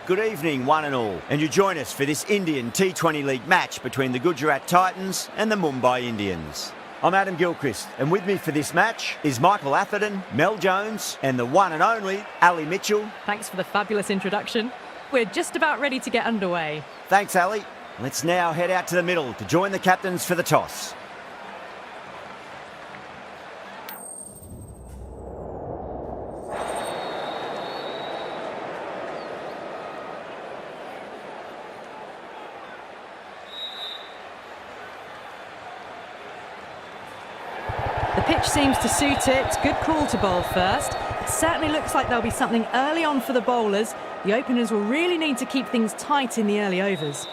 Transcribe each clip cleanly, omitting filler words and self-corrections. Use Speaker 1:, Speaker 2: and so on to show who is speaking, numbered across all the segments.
Speaker 1: Good evening, one and all, and you join us for this Indian T20 League match between the Gujarat Titans and the Mumbai Indians. I'm Adam Gilchrist, and with me for this match is Michael Atherton, Mel Jones, and the one and only Ali Mitchell.
Speaker 2: Thanks for the fabulous introduction. We're just about ready to get underway.
Speaker 1: Thanks, Ali. Let's now head out to the middle to join the captains for the toss.
Speaker 2: The pitch seems to suit it. Good call to bowl first. It certainly looks like there'll be something early on for the bowlers. The openers will really need to keep things tight in the early overs.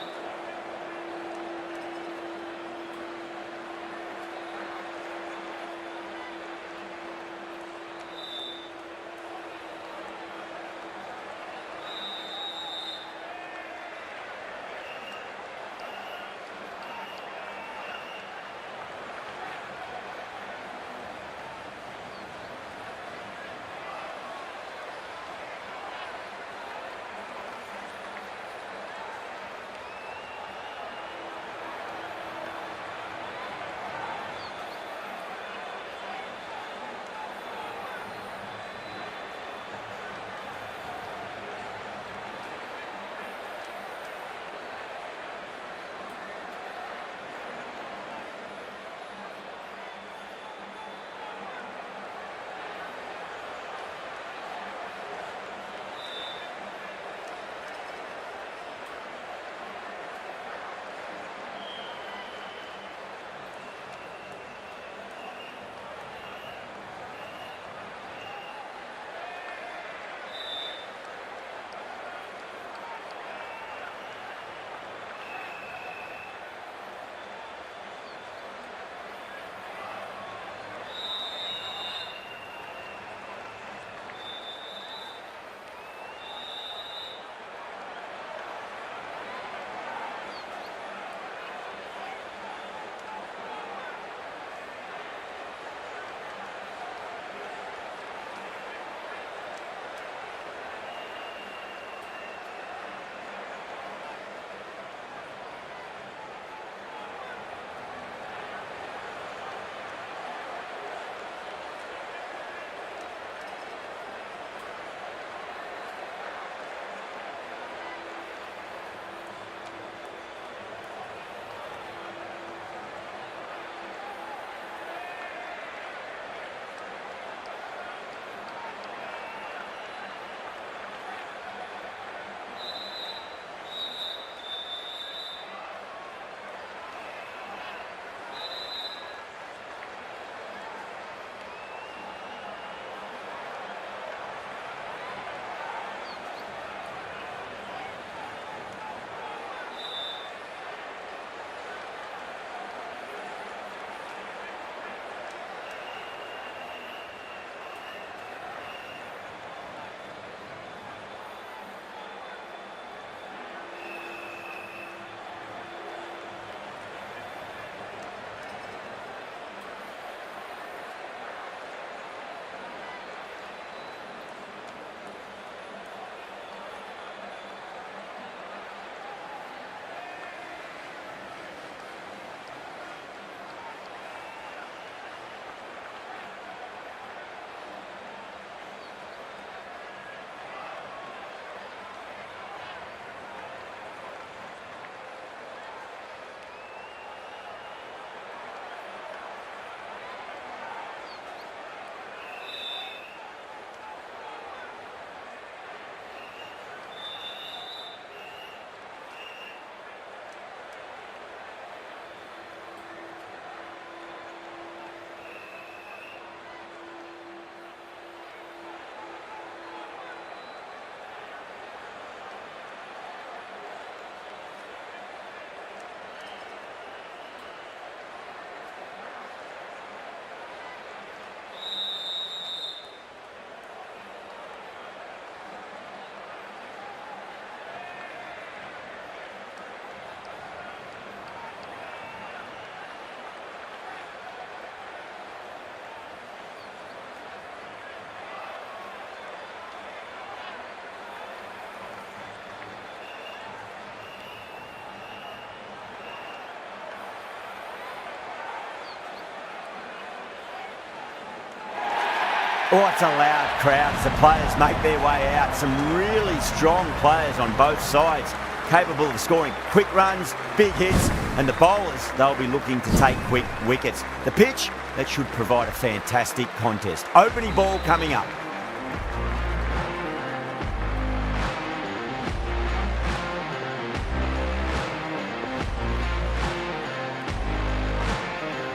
Speaker 1: Oh, it's a loud crowd as the players make their way out. Some really strong players on both sides, capable of scoring quick runs, big hits, and the bowlers, they'll be looking to take quick wickets. The pitch, that should provide a fantastic contest. Opening ball coming up.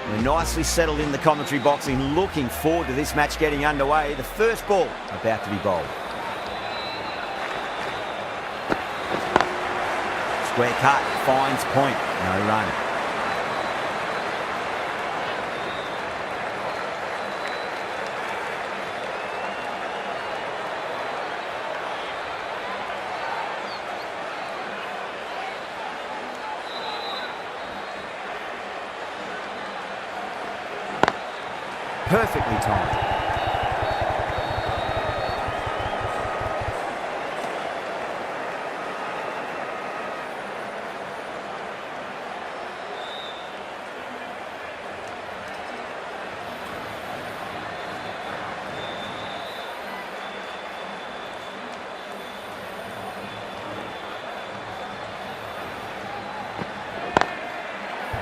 Speaker 1: We're nicely settled in the commentary box and looking forward to this match getting underway. The first ball about to be bowled. Square cut, finds point, no run. Perfectly timed.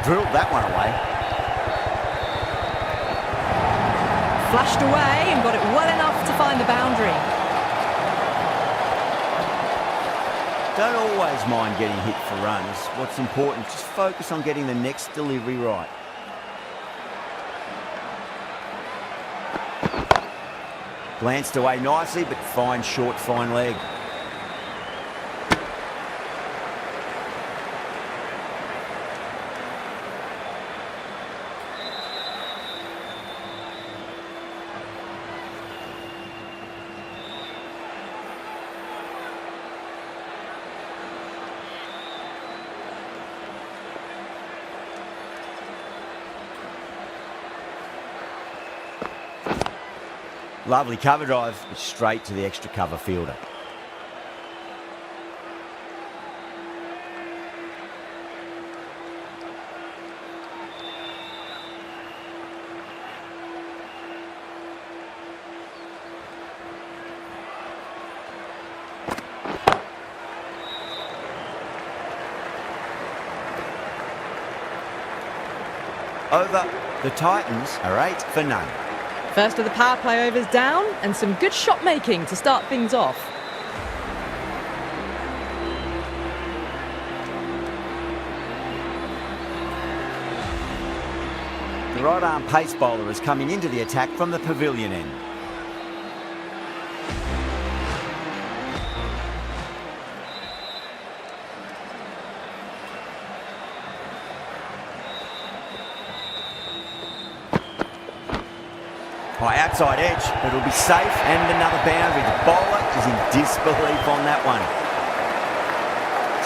Speaker 1: Drilled that one away.
Speaker 2: Flashed away and got it well enough to find the boundary.
Speaker 1: Don't always mind getting hit for runs. What's important, just focus on getting the next delivery right. Glanced away nicely, but fine short, fine leg. Lovely cover drive, but straight to the extra cover fielder. Over, the Titans are 8 for none.
Speaker 2: First of the power play overs down, and some good shot making to start things off.
Speaker 1: The right arm pace bowler is coming into the attack from the pavilion end. High outside edge, but it'll be safe, and another boundary. The bowler is in disbelief on that one.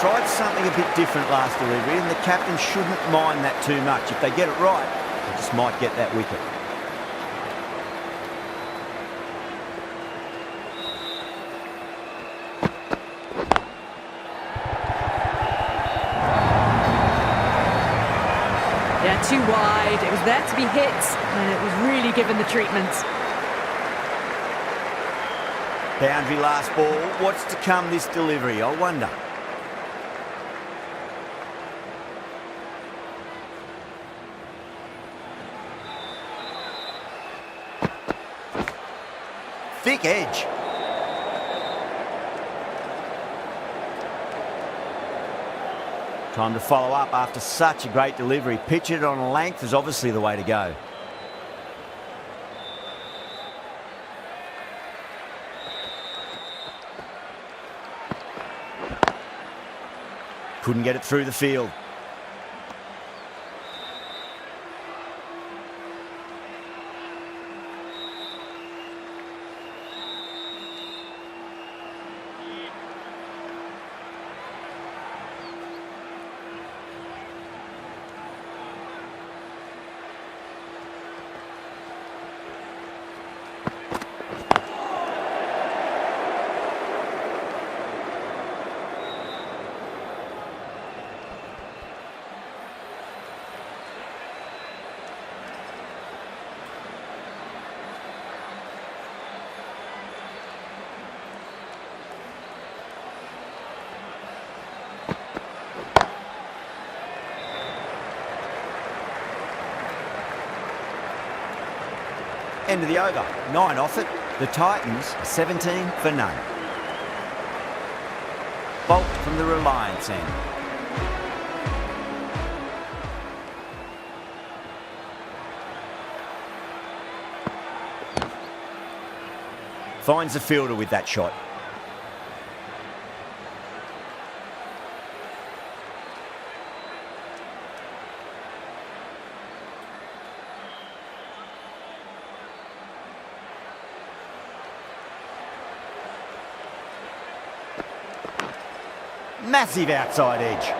Speaker 1: Tried something a bit different last delivery, and the captain shouldn't mind that too much. If they get it right, they just might get that wicket.
Speaker 2: Yeah, too wide. It was there to be hit, and it was really given the treatment.
Speaker 1: Boundary last ball. What's to come this delivery, I wonder? Thick edge. Time to follow up after such a great delivery. Pitch it on a length is obviously the way to go. Couldn't get it through the field. End of the over. 9 off it. The Titans are 17 for none. Bolt from the Reliance end. Finds the fielder with that shot. Massive outside edge.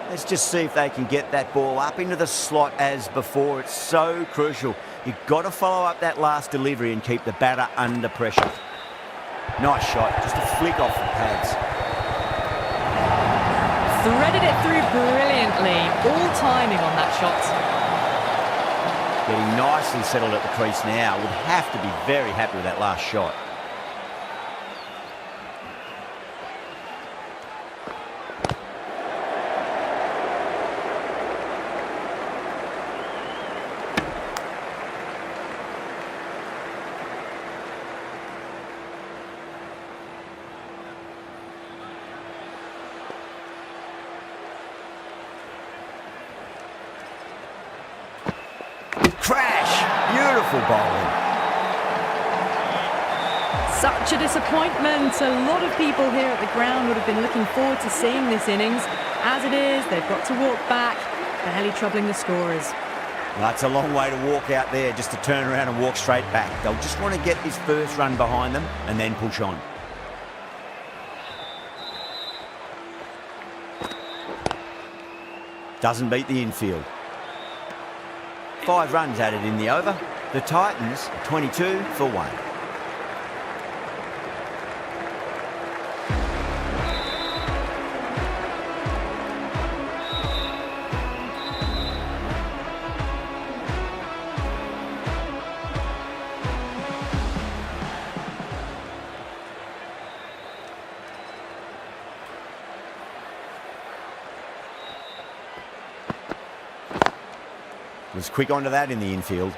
Speaker 1: Let's just see if they can get that ball up into the slot as before. It's so crucial. You've got to follow up that last delivery and keep the batter under pressure. Nice shot, just a flick off the pads.
Speaker 2: Threaded it through brilliantly. All timing on that shot.
Speaker 1: Getting nicely settled at the crease now. Would have to be very happy with that last shot. Crash! Beautiful bowling.
Speaker 2: Such a disappointment. A lot of people here at the ground would have been looking forward to seeing this innings. As it is, they've got to walk back, barely troubling the scorers.
Speaker 1: That's a long way to walk out there just to turn around and walk straight back. They'll just want to get this first run behind them and then push on. Doesn't beat the infield. 5 runs added in the over. The Titans are 22 for 1. Was quick onto that in the infield.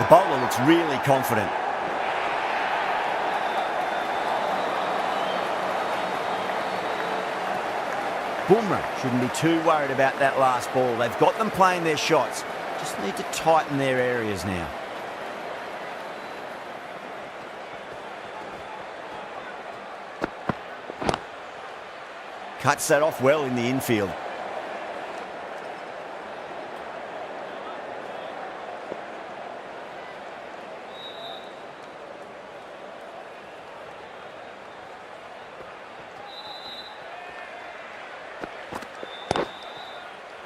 Speaker 1: The bowler looks really confident. Bumrah shouldn't be too worried about that last ball. They've got them playing their shots. Just need to tighten their areas now. Cuts that off well in the infield.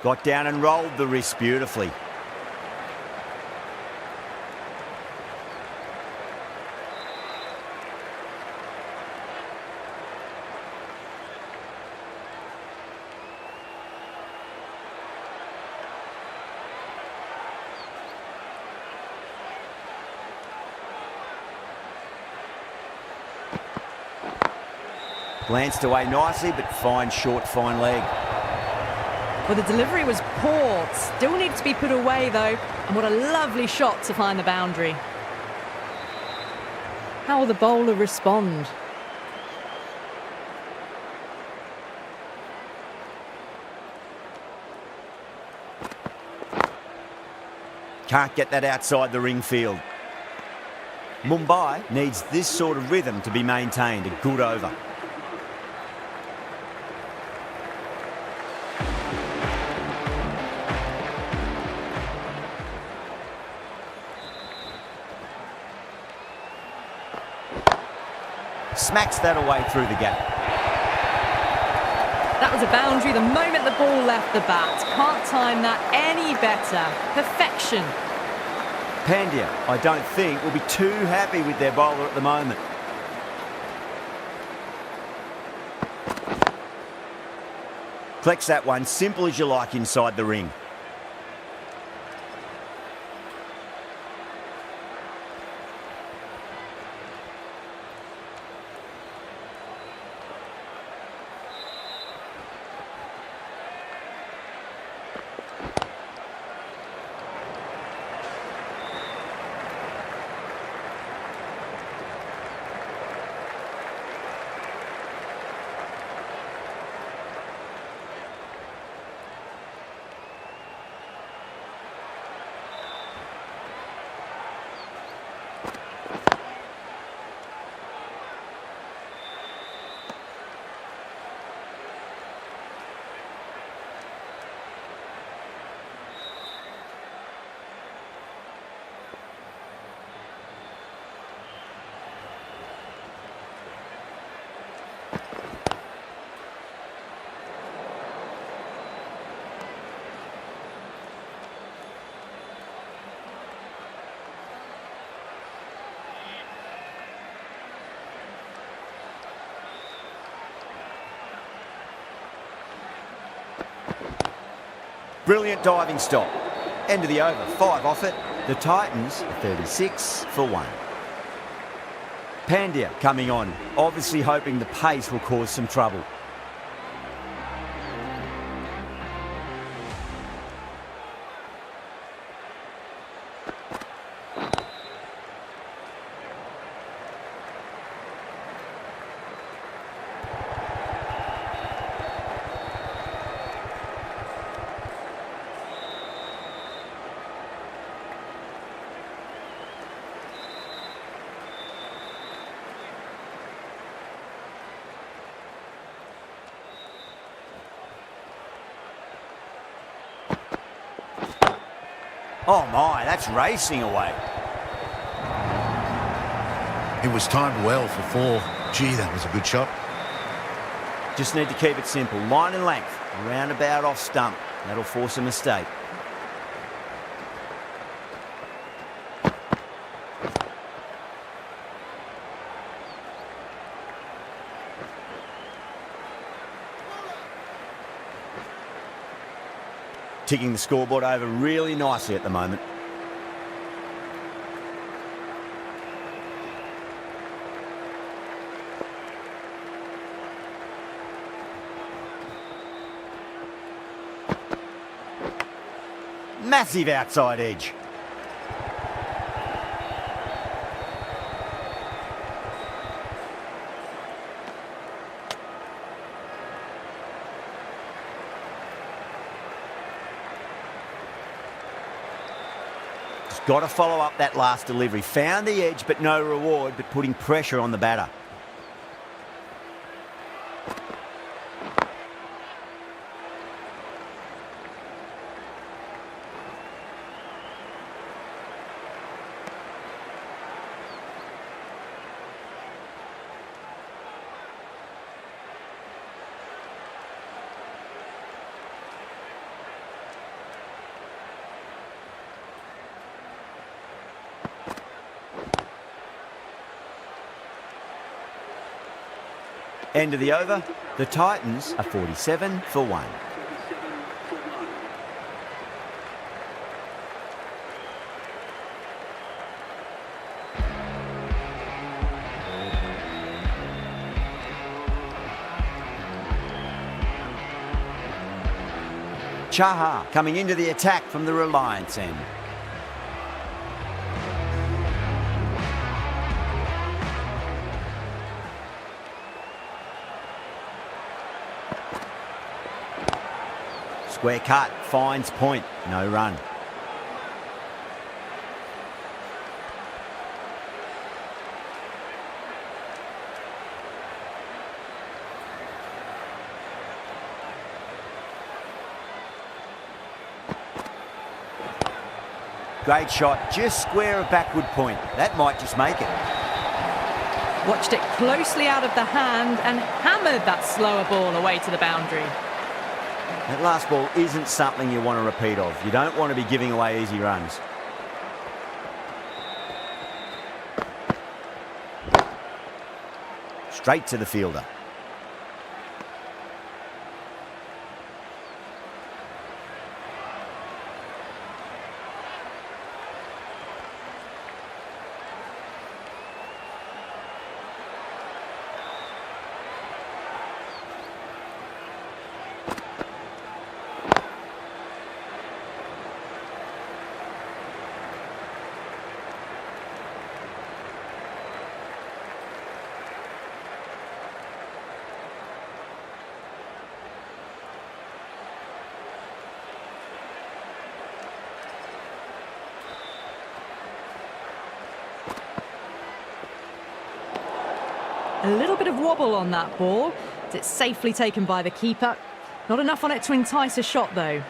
Speaker 1: Got down and rolled the wrist beautifully. Glanced away nicely, but fine short, fine leg.
Speaker 2: Well, the delivery was poor. Still needs to be put away, though. And what a lovely shot to find the boundary. How will the bowler respond?
Speaker 1: Can't get that outside the ring field. Mumbai needs this sort of rhythm to be maintained. A good over. Smacks that away through the gap.
Speaker 2: That was a boundary the moment the ball left the bat. Can't time that any better. Perfection.
Speaker 1: Pandya, I don't think, will be too happy with their bowler at the moment. Collects that one, simple as you like inside the ring. Brilliant diving stop. End of the over, 5 off it. The Titans, 36 for 1. Pandya coming on, obviously hoping the pace will cause some trouble. Oh my, that's racing away.
Speaker 3: It was timed well for 4. Gee, that was a good shot.
Speaker 1: Just need to keep it simple. Line and length, roundabout off stump. That'll force a mistake. Ticking the scoreboard over really nicely at the moment. Massive outside edge. Got to follow up that last delivery. Found the edge, but no reward, but putting pressure on the batter. End of the over. The Titans are 47 for 1. Chaha coming into the attack from the Reliance end. Square cut, finds point, no run. Great shot, just square of backward point. That might just make it.
Speaker 2: Watched it closely out of the hand and hammered that slower ball away to the boundary.
Speaker 1: That last ball isn't something you want to repeat of. You don't want to be giving away easy runs. straight to the fielder.
Speaker 2: A little bit of wobble on that ball. It's safely taken by the keeper. Not enough on it to entice a shot, though.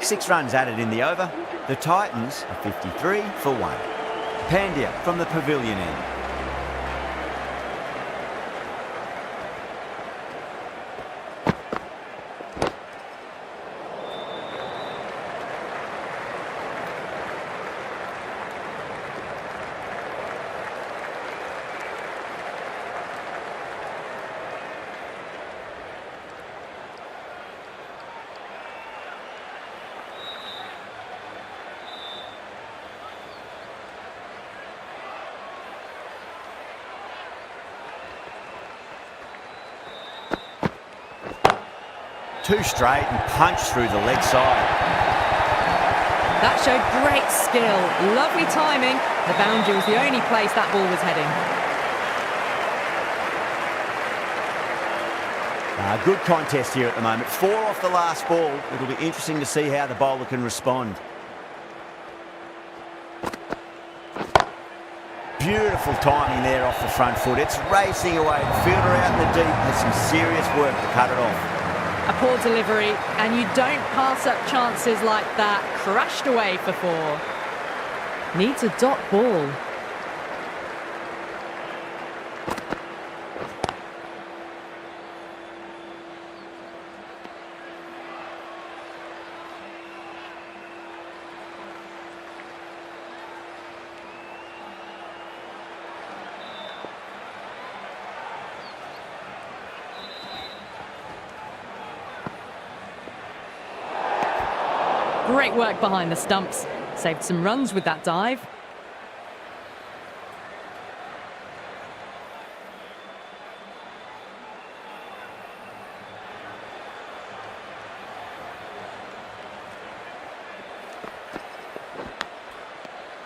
Speaker 1: Six runs added in the over. The Titans are 53 for 1. Pandya from the pavilion end. Two straight and punch through the leg side.
Speaker 2: That showed great skill. Lovely timing. The boundary was the only place that ball was heading.
Speaker 1: Good contest here at the moment. 4 off the last ball. It'll be interesting to see how the bowler can respond. Beautiful timing there off the front foot. It's racing away. The fielder out in the deep has some serious work to cut it off.
Speaker 2: A poor delivery, and you don't pass up chances like that. Crashed away for 4. Needs a dot ball. Great work behind the stumps. Saved some runs with that dive.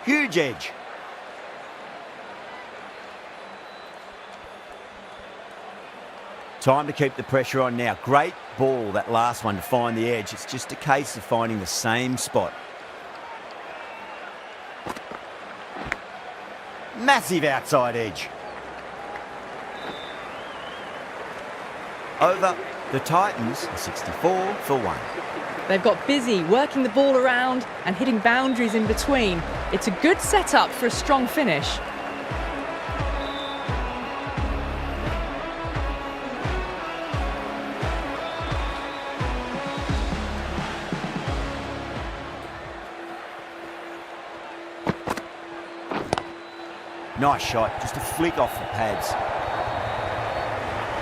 Speaker 1: Huge edge. Time to keep the pressure on now. Great ball, that last one, to find the edge. It's just a case of finding the same spot. Massive outside edge. Over. The Titans are 64 for 1.
Speaker 2: They've got busy working the ball around and hitting boundaries in between. It's a good setup for a strong finish.
Speaker 1: Nice shot, just a flick off the pads.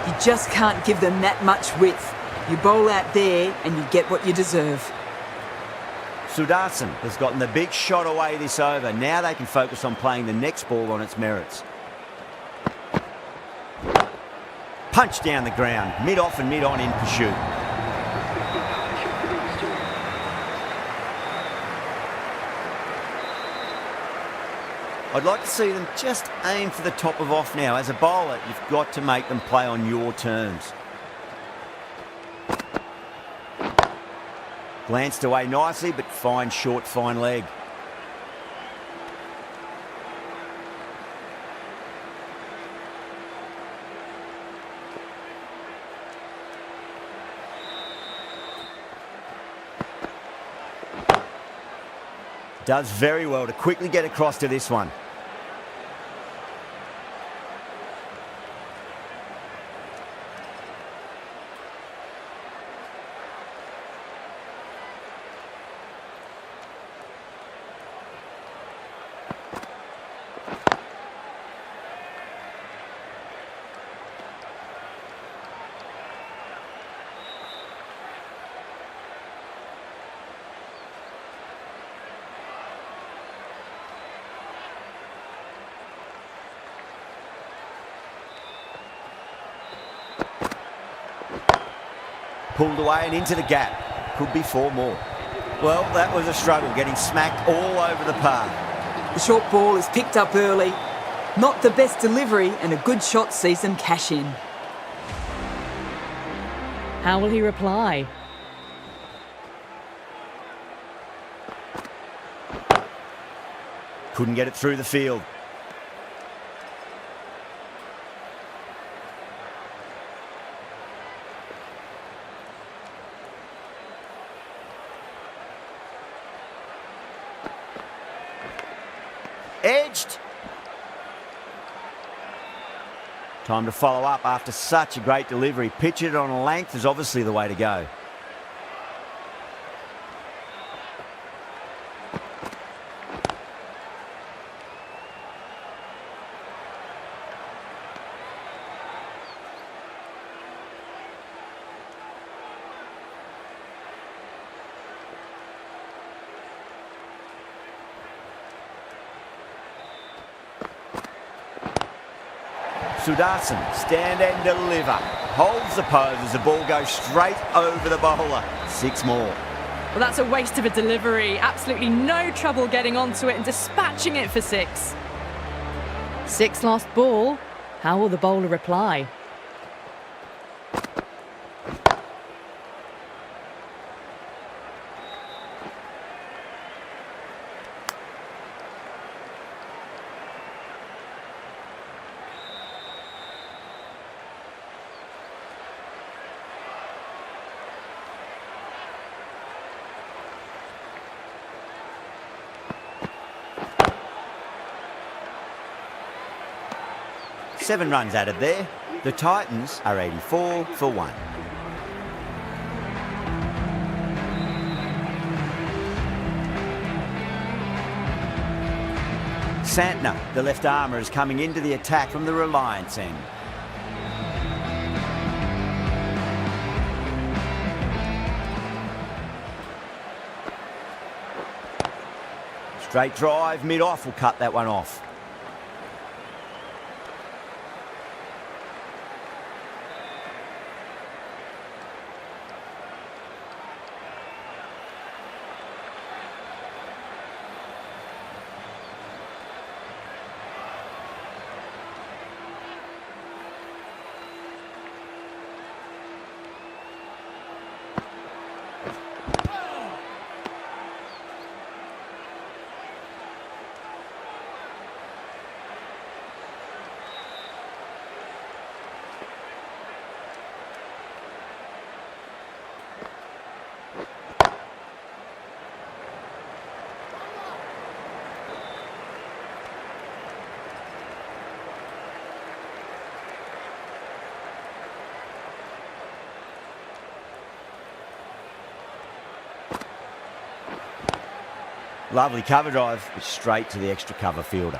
Speaker 4: You just can't give them that much width. You bowl out there and you get what you deserve.
Speaker 1: Sudarshan has gotten the big shot away this over. Now they can focus on playing the next ball on its merits. Punch down the ground, mid-off and mid-on in pursuit. I'd like to see them just aim for the top of off now. As a bowler, you've got to make them play on your terms. Glanced away nicely, but fine short, fine leg. Does very well to quickly get across to this one. Pulled away and into the gap. Could be 4 more. Well, that was a struggle, getting smacked all over the park.
Speaker 4: The short ball is picked up early. Not the best delivery, and a good shot sees them cash in.
Speaker 2: How will he reply?
Speaker 1: Couldn't get it through the field. Edged. Time to follow up after such a great delivery. Pitch it on a length is obviously the way to go. Sudarshan, stand and deliver. Holds the pose as the ball goes straight over the bowler. 6 more.
Speaker 2: Well, that's a waste of a delivery. Absolutely no trouble getting onto it and dispatching it for 6. 6 lost ball. How will the bowler reply?
Speaker 1: Seven runs added there. The Titans are 84 for 1. Santner, the left armour, is coming into the attack from the Reliance end. Straight drive, mid-off will cut that one off. Lovely cover drive, straight to the extra cover fielder.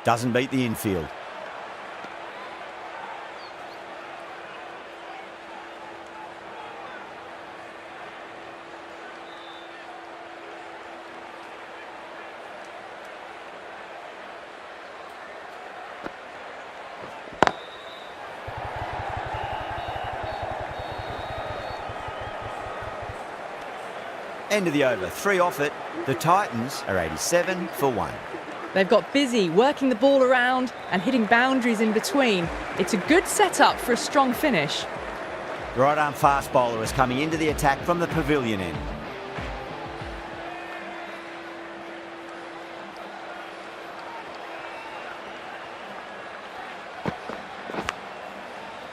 Speaker 1: Doesn't beat the infield. End of the over, 3 off it. The Titans are 87 for 1.
Speaker 2: They've got busy working the ball around and hitting boundaries in between. It's a good setup for a strong finish.
Speaker 1: The right arm fast bowler is coming into the attack from the pavilion end.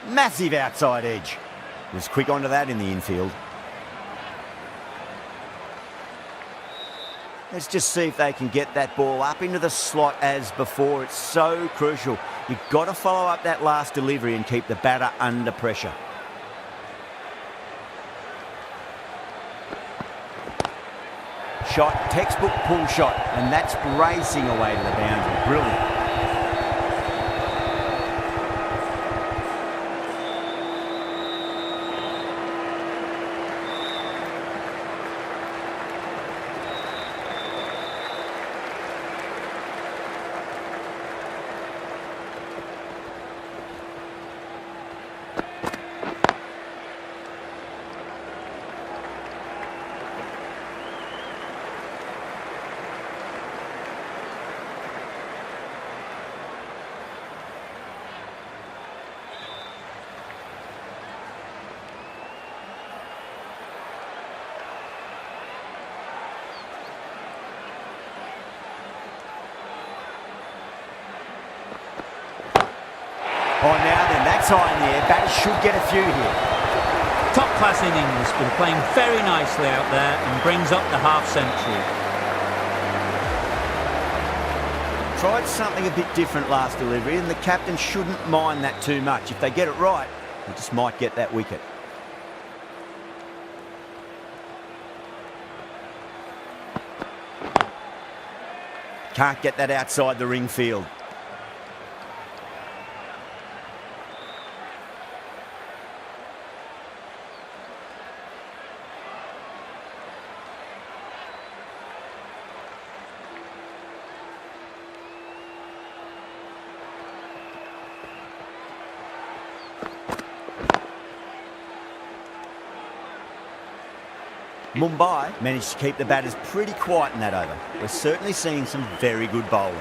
Speaker 1: Massive outside edge. Was quick onto that in the infield. Let's just see if they can get that ball up into the slot as before. It's so crucial. You've got to follow up that last delivery and keep the batter under pressure. Shot, textbook pull shot, and that's racing away to the boundary. Brilliant. Oh, now then, that's high in the air. Batters should get a few here.
Speaker 5: Top class innings, been playing very nicely out there and brings up the half century.
Speaker 1: Tried something a bit different last delivery, and the captain shouldn't mind that too much. If they get it right, they just might get that wicket. Can't get that outside the ring field. Mumbai managed to keep the batters pretty quiet in that over. We're certainly seeing some very good bowling.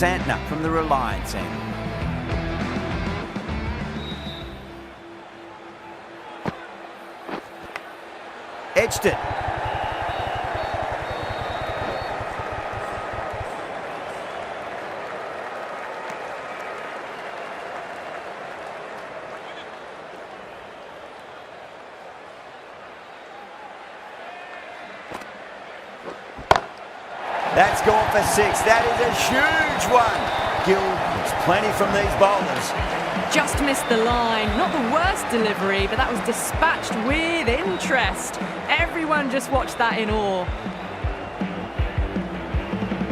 Speaker 1: Santner from the Reliance end. Edged it. That's gone for six. That is a huge one. Gill gets plenty from these bowlers.
Speaker 2: Just missed the line. Not the worst delivery, but that was dispatched with interest. Everyone just watched that in awe.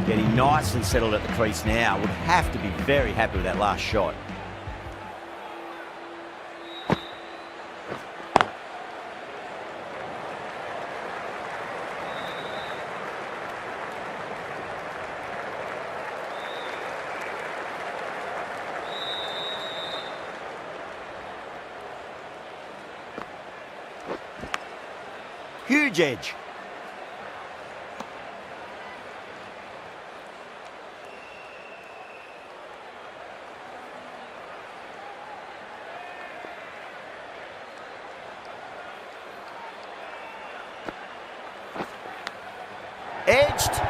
Speaker 1: Getting nicely settled at the crease now. Would have to be very happy with that last shot. Huge edge. Edged.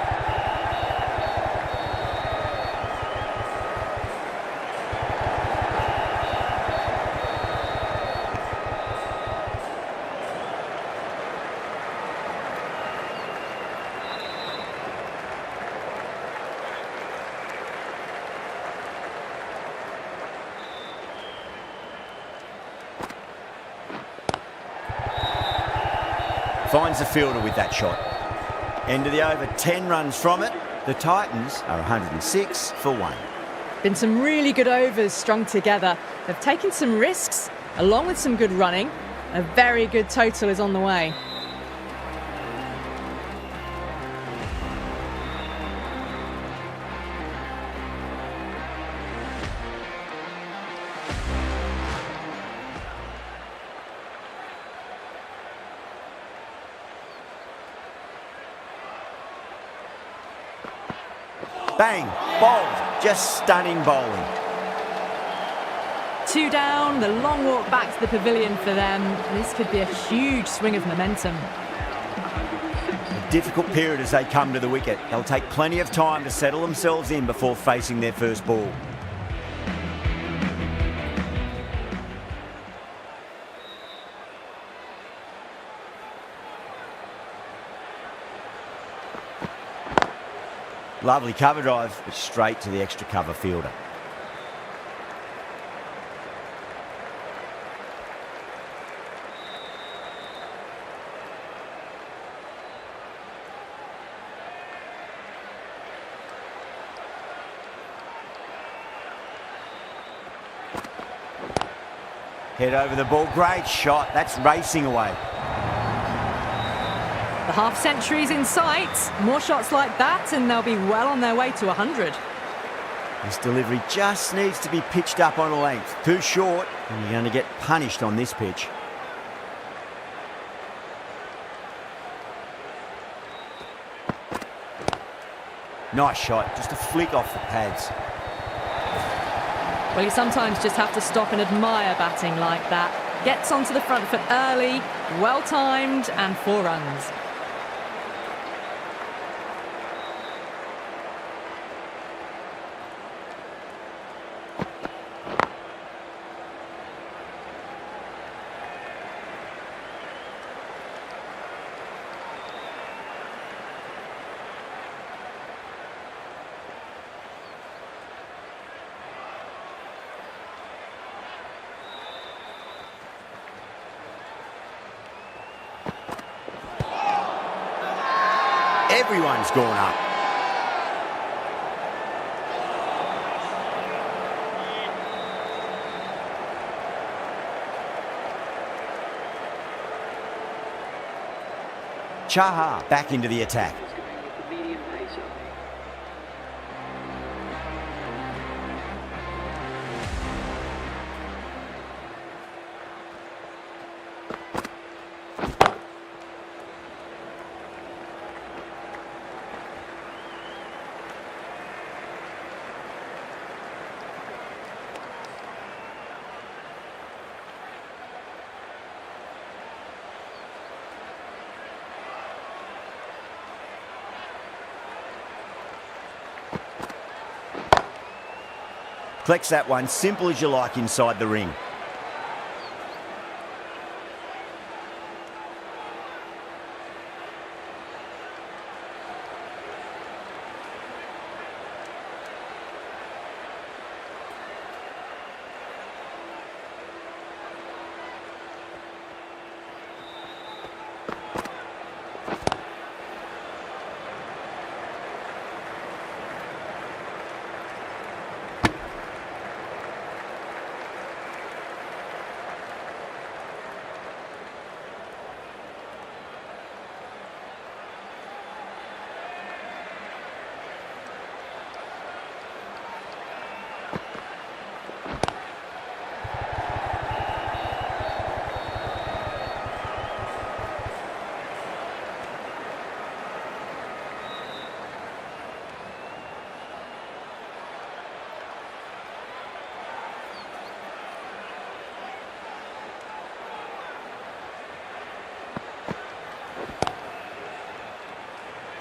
Speaker 1: Finds the fielder with that shot. End of the over, 10 runs from it. The Titans are 106 for 1.
Speaker 2: Been some really good overs strung together. They've taken some risks, along with some good running. A very good total is on the way.
Speaker 1: Bang, bowled, just stunning bowling.
Speaker 2: 2 down, the long walk back to the pavilion for them. This could be a huge swing of momentum.
Speaker 1: A difficult period as they come to the wicket. They'll take plenty of time to settle themselves in before facing their first ball. Lovely cover drive, but straight to the extra cover fielder. Head over the ball, great shot, that's racing away.
Speaker 2: The half-century's in sight. More shots like that and they'll be well on their way to 100.
Speaker 1: This delivery just needs to be pitched up on a length. Too short, and you're going to get punished on this pitch. Nice shot, just a flick off the pads.
Speaker 2: Well, you sometimes just have to stop and admire batting like that. Gets onto the front foot early, well-timed, and 4 runs.
Speaker 1: Everyone's gone up. Chaha back into the attack. Flex that one, simple as you like inside the ring.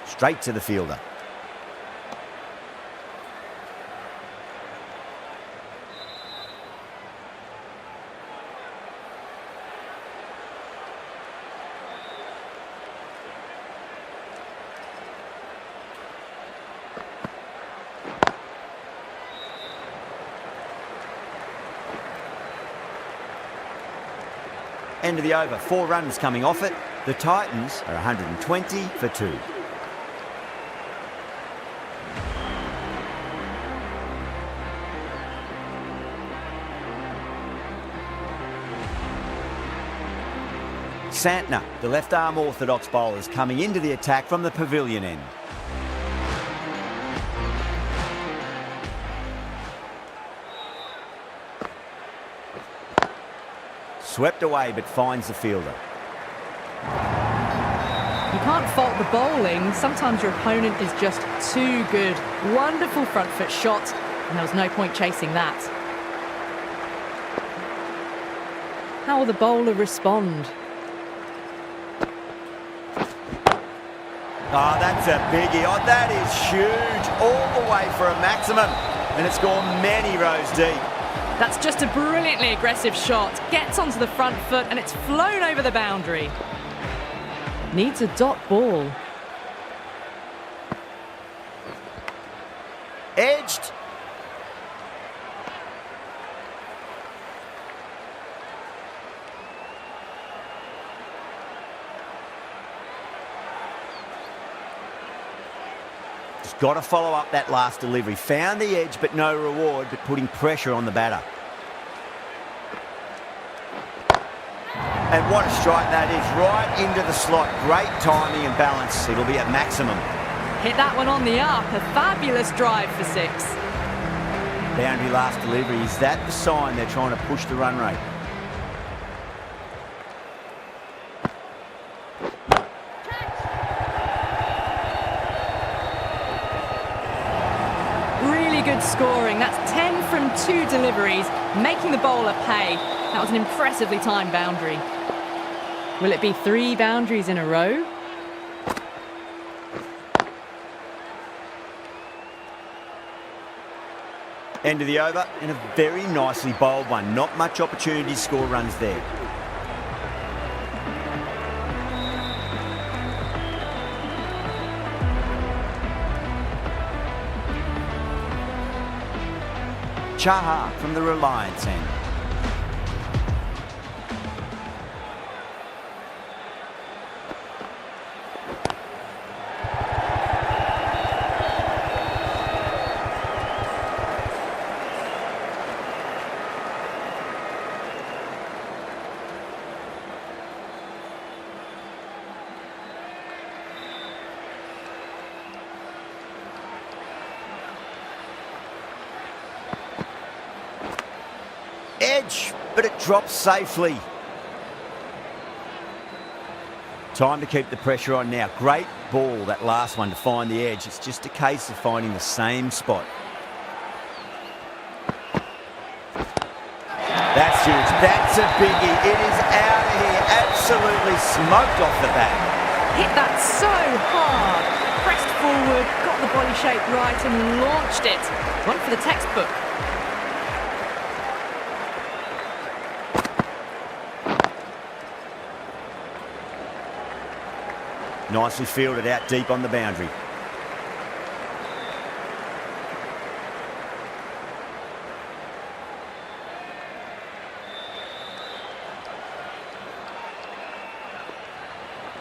Speaker 1: Straight to the fielder. End of the over, 4 runs coming off it. The Titans are 120 for 2. Santner, the left-arm orthodox bowler, is coming into the attack from the pavilion end. Swept away but finds the fielder.
Speaker 2: You can't fault the bowling. Sometimes your opponent is just too good. Wonderful front foot shot, and there was no point chasing that. How will the bowler respond?
Speaker 1: Oh, that's a biggie. Oh, that is huge. All the way for a maximum. And it's gone many rows deep.
Speaker 2: That's just a brilliantly aggressive shot. Gets onto the front foot and it's flown over the boundary. Needs a dot ball.
Speaker 1: Edged. Just got to follow up that last delivery. Found the edge but no reward, but putting pressure on the batter. And what a strike that is, right into the slot. Great timing and balance. It'll be at maximum.
Speaker 2: Hit that one on the up. A fabulous drive for 6.
Speaker 1: Boundary last delivery. Is that the sign they're trying to push the run rate?
Speaker 2: Really good scoring. That's 10 from 2 deliveries, making the bowler pay. That was an impressively timed boundary. Will it be 3 boundaries in a row?
Speaker 1: End of the over, and a very nicely bowled one. Not much opportunity to score runs there. Chaha from the Reliance end. Edge, but it drops safely. Time to keep the pressure on now. Great ball, that last one, to find the edge. It's just a case of finding the same spot. That's huge. That's a biggie. It is out of here. Absolutely smoked off the bat.
Speaker 2: Hit that so hard. Pressed forward, got the body shape right and launched it. One for the textbook.
Speaker 1: Nicely fielded out deep on the boundary.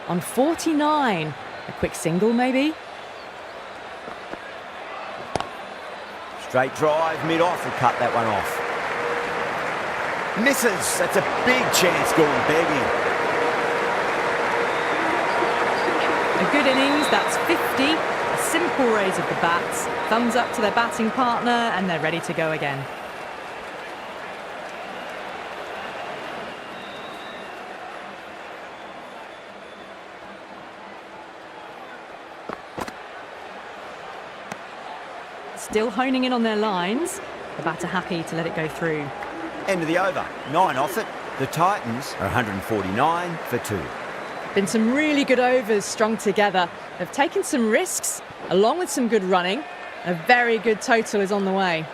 Speaker 2: On 49. A quick single, maybe?
Speaker 1: Straight drive, mid-off, will cut that one off. Misses. That's a big chance going begging.
Speaker 2: A good innings, that's 50. A simple raise of the bats. Thumbs up to their batting partner and they're ready to go again. Still honing in on their lines. The batter happy to let it go through.
Speaker 1: End of the over. 9 off it. The Titans are 149 for 2.
Speaker 2: Been some really good overs strung together. They've taken some risks, along with some good running. A very good total is on the way.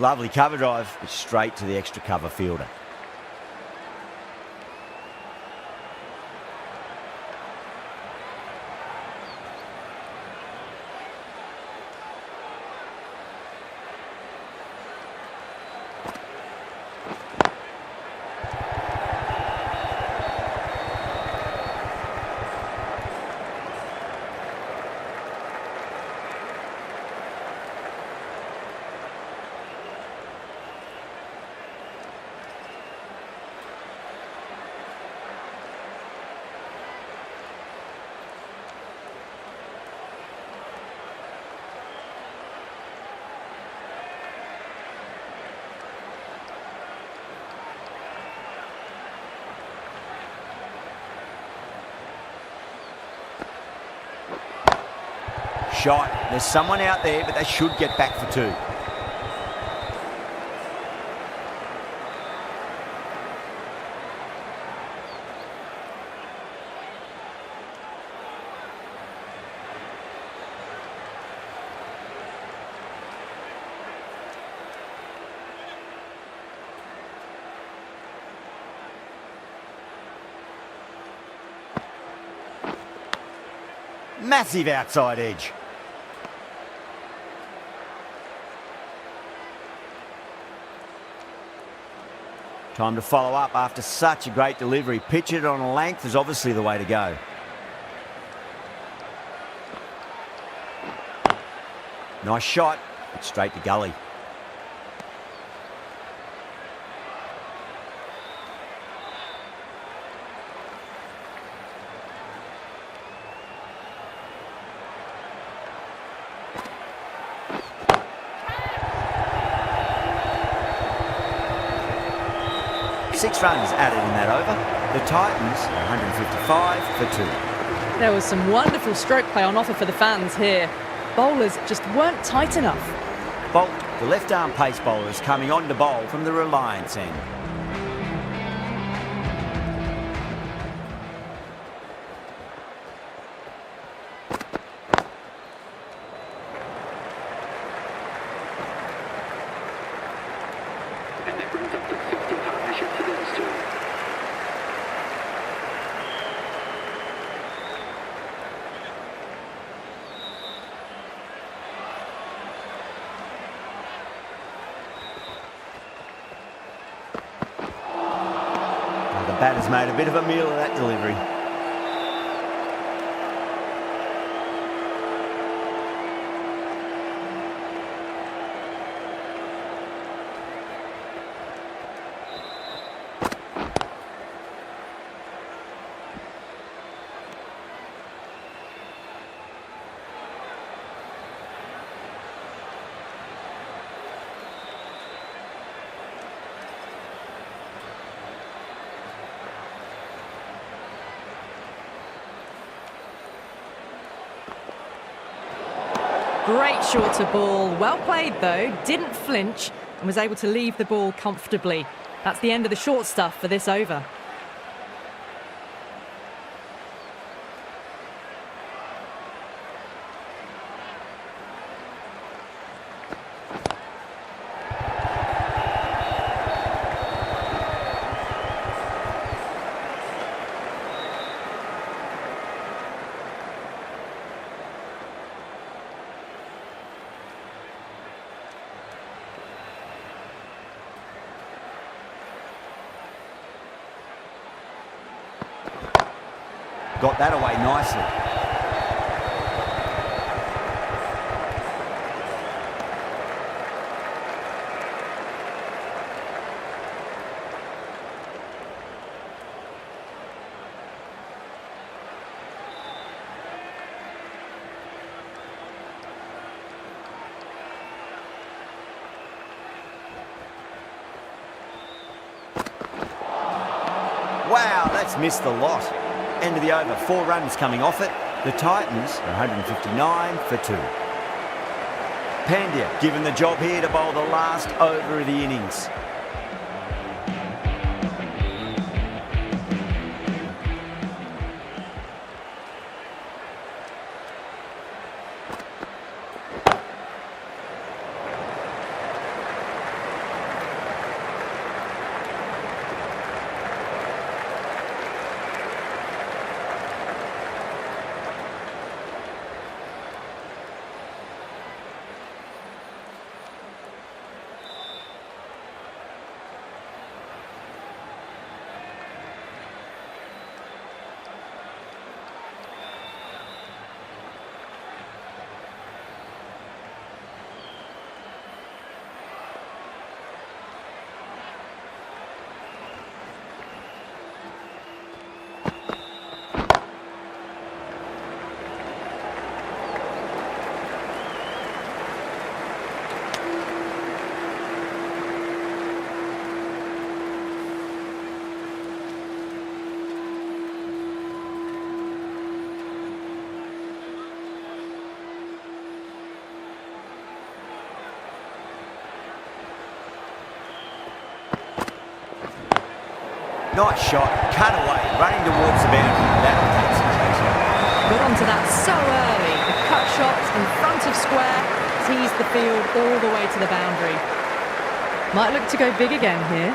Speaker 1: Lovely cover drive, but straight to the extra cover fielder. Shot. There's someone out there, but they should get back for two. Massive outside edge. Time to follow up after such a great delivery. Pitch it on a length is obviously the way to go. Nice shot, but straight to gully. Six runs added in that over. The Titans are 155 for two.
Speaker 2: There was some wonderful stroke play on offer for the fans here. Bowlers just weren't tight enough.
Speaker 1: Bolt, the left-arm pace bowler, is coming on to bowl from the Reliance end.
Speaker 6: And that brings up the 50 partnership for these two.
Speaker 1: Well, the batter's made a bit of a meal of that delivery.
Speaker 2: Great short to ball. Well played though, didn't flinch and was able to leave the ball comfortably. That's the end of the short stuff for this over.
Speaker 1: Got that away nicely. Wow, that's missed the lot. End of the over, 4 runs coming off it. The Titans are 159 for 2. Pandya given the job here to bowl the last over of the innings. Nice shot, cut away, running towards the boundary. That'll take some pressure.
Speaker 2: Got onto that so early. A cut shot in front of square, teased the field all the way to the boundary. Might look to go big again here.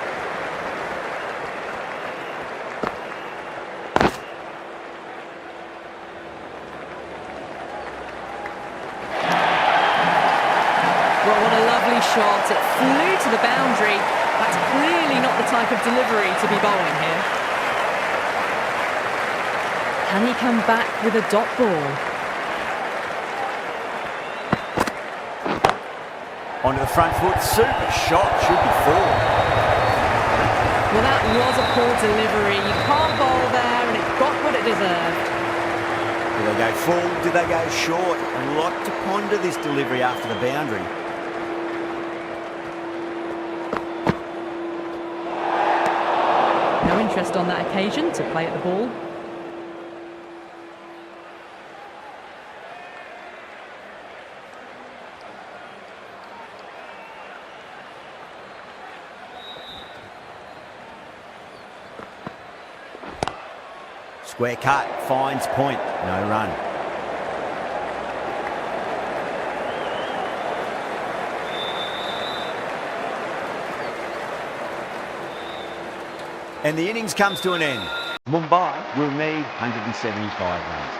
Speaker 2: Well, what a lovely shot. It flew to the boundary. That's clearly not the type of delivery to be bowling here. Can he come back with a dot ball?
Speaker 1: Onto the front foot, super shot, should be four.
Speaker 2: Well, that was a poor delivery. You can't bowl there, and it got what it deserved.
Speaker 1: Did they go full? Did they go short? A lot to ponder this delivery after the boundary.
Speaker 2: No interest on that occasion to play at the ball.
Speaker 1: Square cut, finds point, no run. And the innings comes to an end. Mumbai will need 175 runs.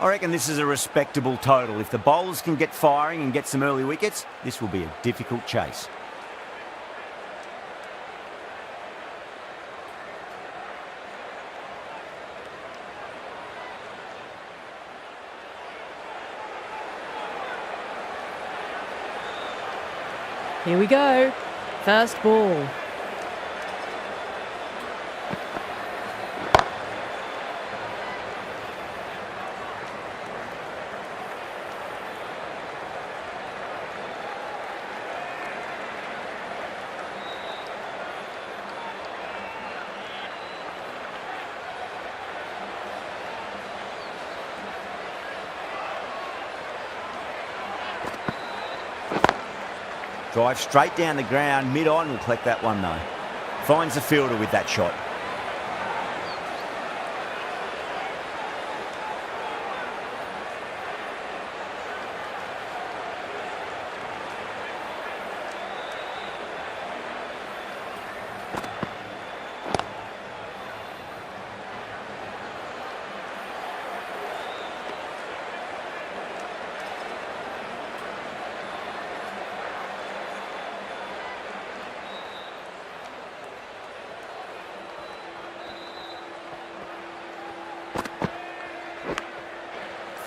Speaker 1: I reckon this is a respectable total. If the bowlers can get firing and get some early wickets, this will be a difficult chase.
Speaker 2: Here we go. First ball.
Speaker 1: Drive straight down the ground, mid-on, will collect that one though. Finds the fielder with that shot.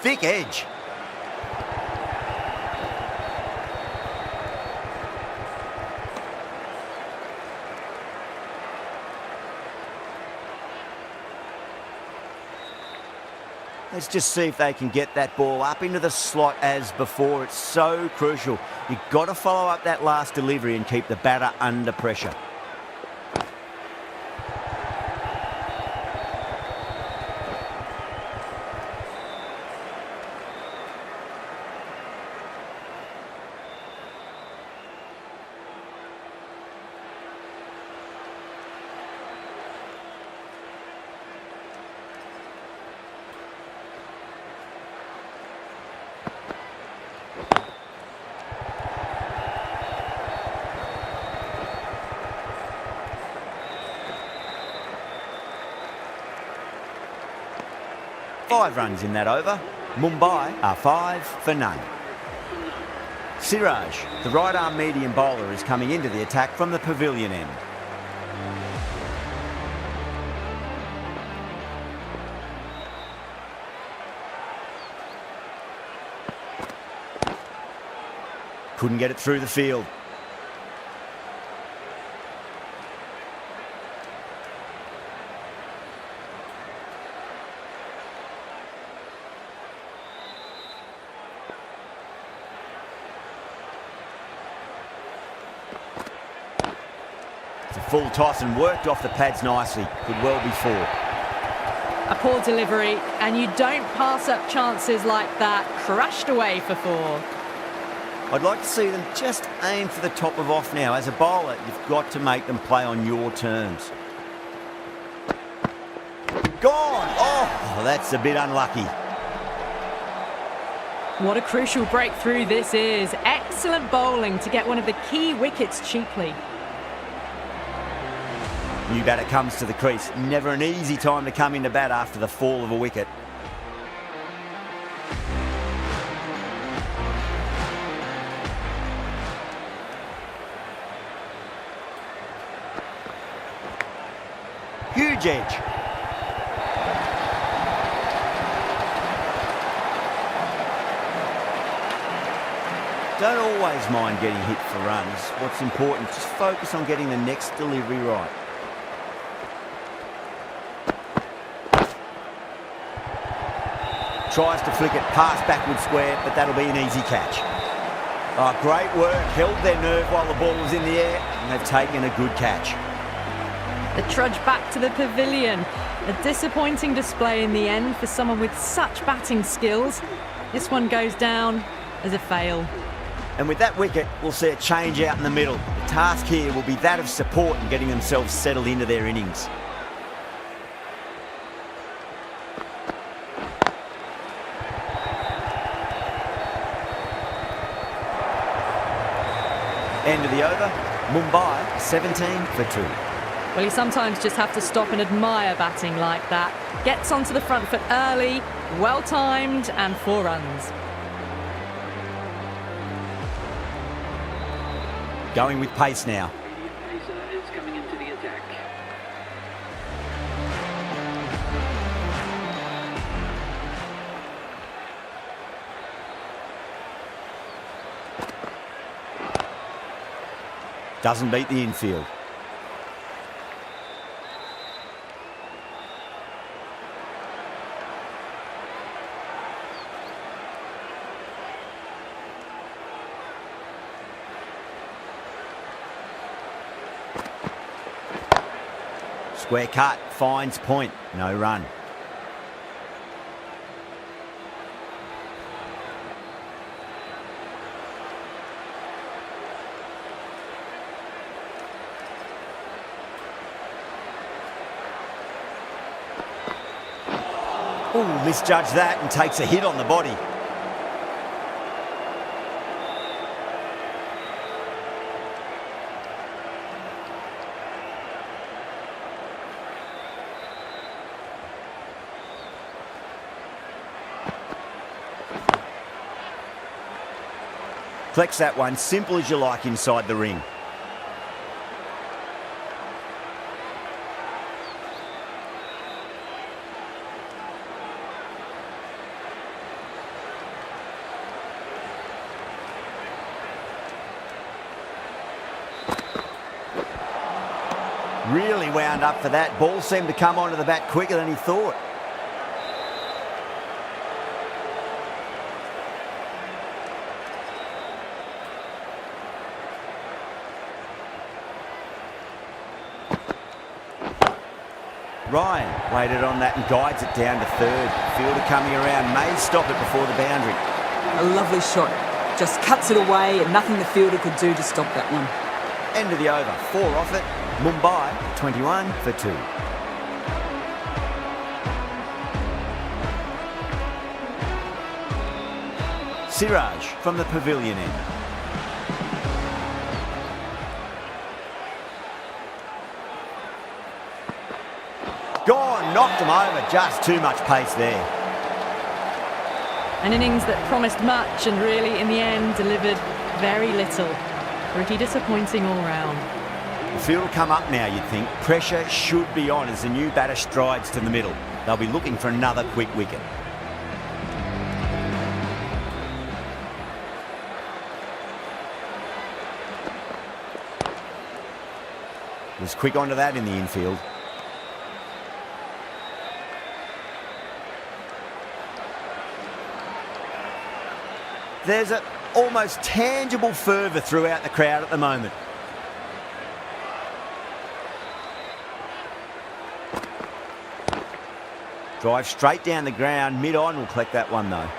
Speaker 1: Thick edge. Let's just see if they can get that ball up into the slot as before. It's so crucial. You've got to follow up that last delivery and keep the batter under pressure. Five runs in that over. Mumbai are 5 for none. Siraj, the right-arm medium bowler, is coming into the attack from the pavilion end. Couldn't get it through the field. Full toss and worked off the pads nicely. Could well be 4.
Speaker 2: A poor delivery, and you don't pass up chances like that. Crushed away for 4.
Speaker 1: I'd like to see them just aim for the top of off now. As a bowler, you've got to make them play on your terms. Gone! Oh, that's a bit unlucky.
Speaker 2: What a crucial breakthrough this is. Excellent bowling to get one of the key wickets cheaply.
Speaker 1: New batter comes to the crease. Never an easy time to come into bat after the fall of a wicket. Huge edge. Don't always mind getting hit for runs. What's important, just focus on getting the next delivery right. Tries to flick it past backward square, but that'll be an easy catch. Oh, great work. Held their nerve while the ball was in the air, and they've taken a good catch.
Speaker 2: The trudge back to the pavilion. A disappointing display in the end for someone with such batting skills. This one goes down as a fail.
Speaker 1: And with that wicket, we'll see a change out in the middle. The task here will be that of support and getting themselves settled into their innings. End of the over, Mumbai 17 for 2.
Speaker 2: Well, you sometimes just have to stop and admire batting like that. Gets onto the front foot early, Well timed and 4 runs.
Speaker 1: Going with pace now.
Speaker 6: Medium pacer is coming into the attack.
Speaker 1: Doesn't beat the infield. Square cut, finds point, no run. Ooh, misjudged that and takes a hit on the body. Flex that one, simple as you like inside the ring. Really wound up for that. Ball seemed to come onto the bat quicker than he thought. Ryan waited on that and guides it down to third. Fielder coming around may stop it before the boundary.
Speaker 4: A lovely shot. Just cuts it away and nothing the fielder could do to stop that one.
Speaker 1: End of the over. 4 off it. Mumbai 21 for 2. Siraj from the pavilion end. Gone, knocked him over, just too much pace there.
Speaker 2: An innings that promised much and really, in the end, delivered very little. Pretty disappointing all round.
Speaker 1: The field will come up now, you'd think. Pressure should be on as the new batter strides to the middle. They'll be looking for another quick wicket. Was quick onto that in the infield. There's an almost tangible fervour throughout the crowd at the moment. Drive straight down the ground, mid-on will collect that one though.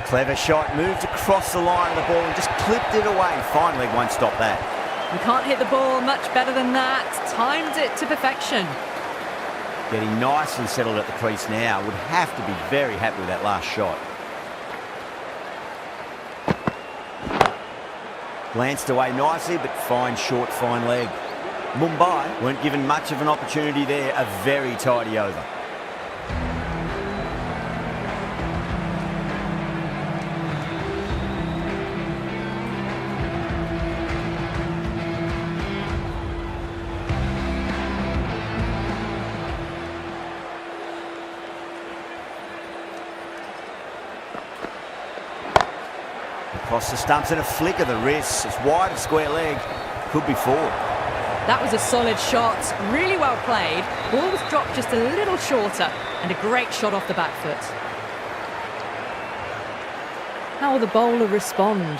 Speaker 1: Clever shot, moved across the line of the ball and just clipped it away. Fine leg won't stop that.
Speaker 2: You can't hit the ball much better than that. Timed it to perfection.
Speaker 1: Getting nicely settled at the crease now. Would have to be very happy with that last shot. Glanced away nicely, but fine short, fine leg. Mumbai weren't given much of an opportunity there. A very tidy over. Across the stumps and a flick of the wrist. It's wide of square leg. Could be 4.
Speaker 2: That was a solid shot, really well played. Ball was dropped just a little shorter and a great shot off the back foot. How will the bowler respond?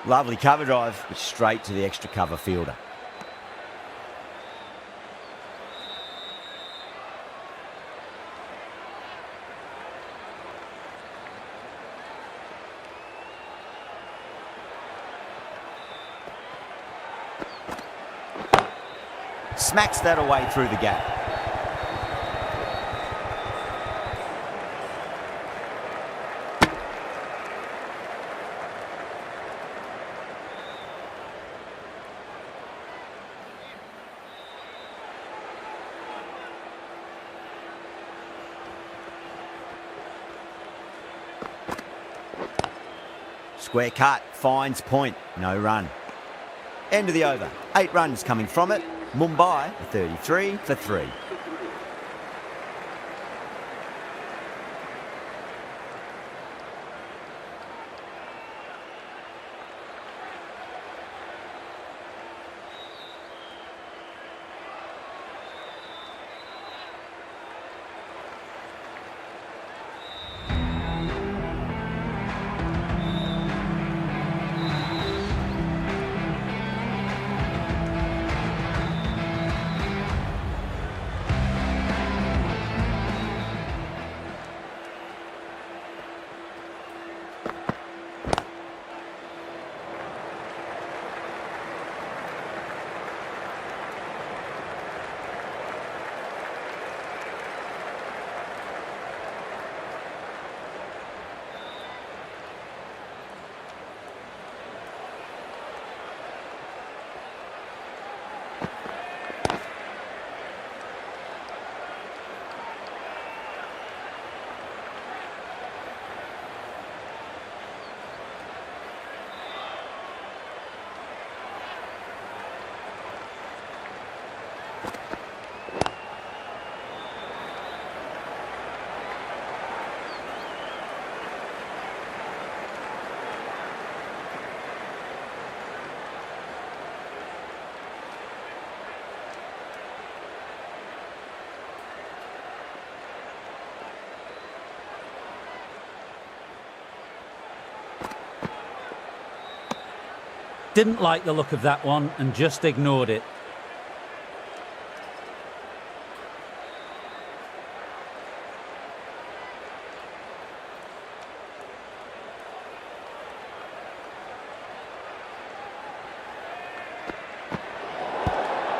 Speaker 1: Lovely cover drive, but straight to the extra cover fielder. Smacks that away through the gap. Square cut, finds point, no run. End of the over, 8 runs coming from it. Mumbai, 33 for 3.
Speaker 5: Didn't like the look of that one and just ignored it.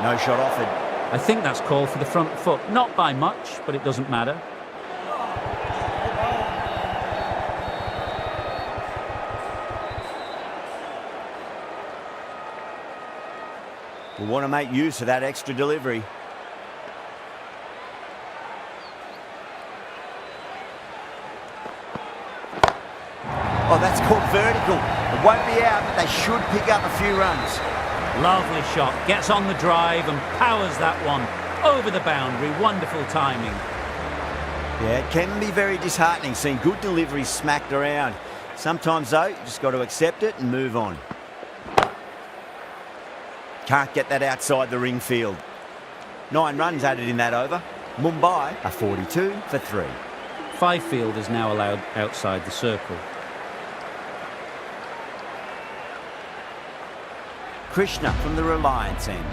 Speaker 1: No shot offered.
Speaker 5: I think that's called for the front foot. Not by much, but it doesn't matter.
Speaker 1: We'll want to make use of that extra delivery. Oh, that's called vertical. It won't be out, but they should pick up a few runs.
Speaker 5: Lovely shot. Gets on the drive and powers that one over the boundary. Wonderful timing.
Speaker 1: Yeah, it can be very disheartening seeing good deliveries smacked around. Sometimes, though, you just got to accept it and move on. Can't get that outside the ring field. 9 runs added in that over. Mumbai are 42 for 3.
Speaker 5: 5 fielders now allowed outside the circle.
Speaker 1: Krishna from the Reliance end.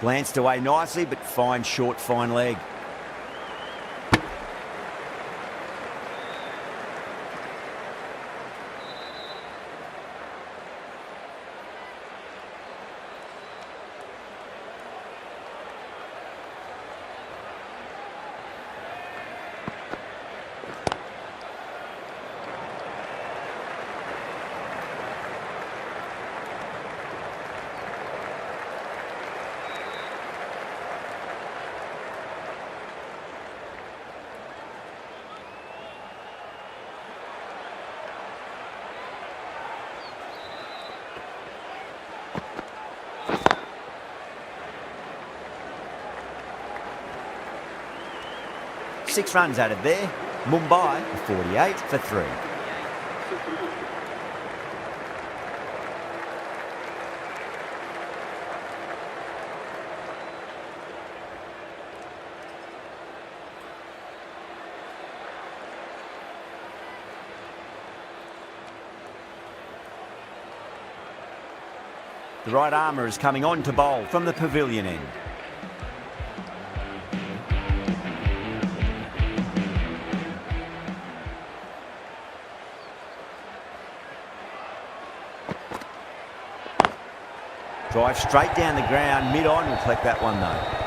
Speaker 1: Glanced away nicely, but fine short, fine leg. Six runs added there. Mumbai 48 for 3. The right armour is coming on to bowl from the pavilion end. Drive straight down the ground, mid-on will collect that one though.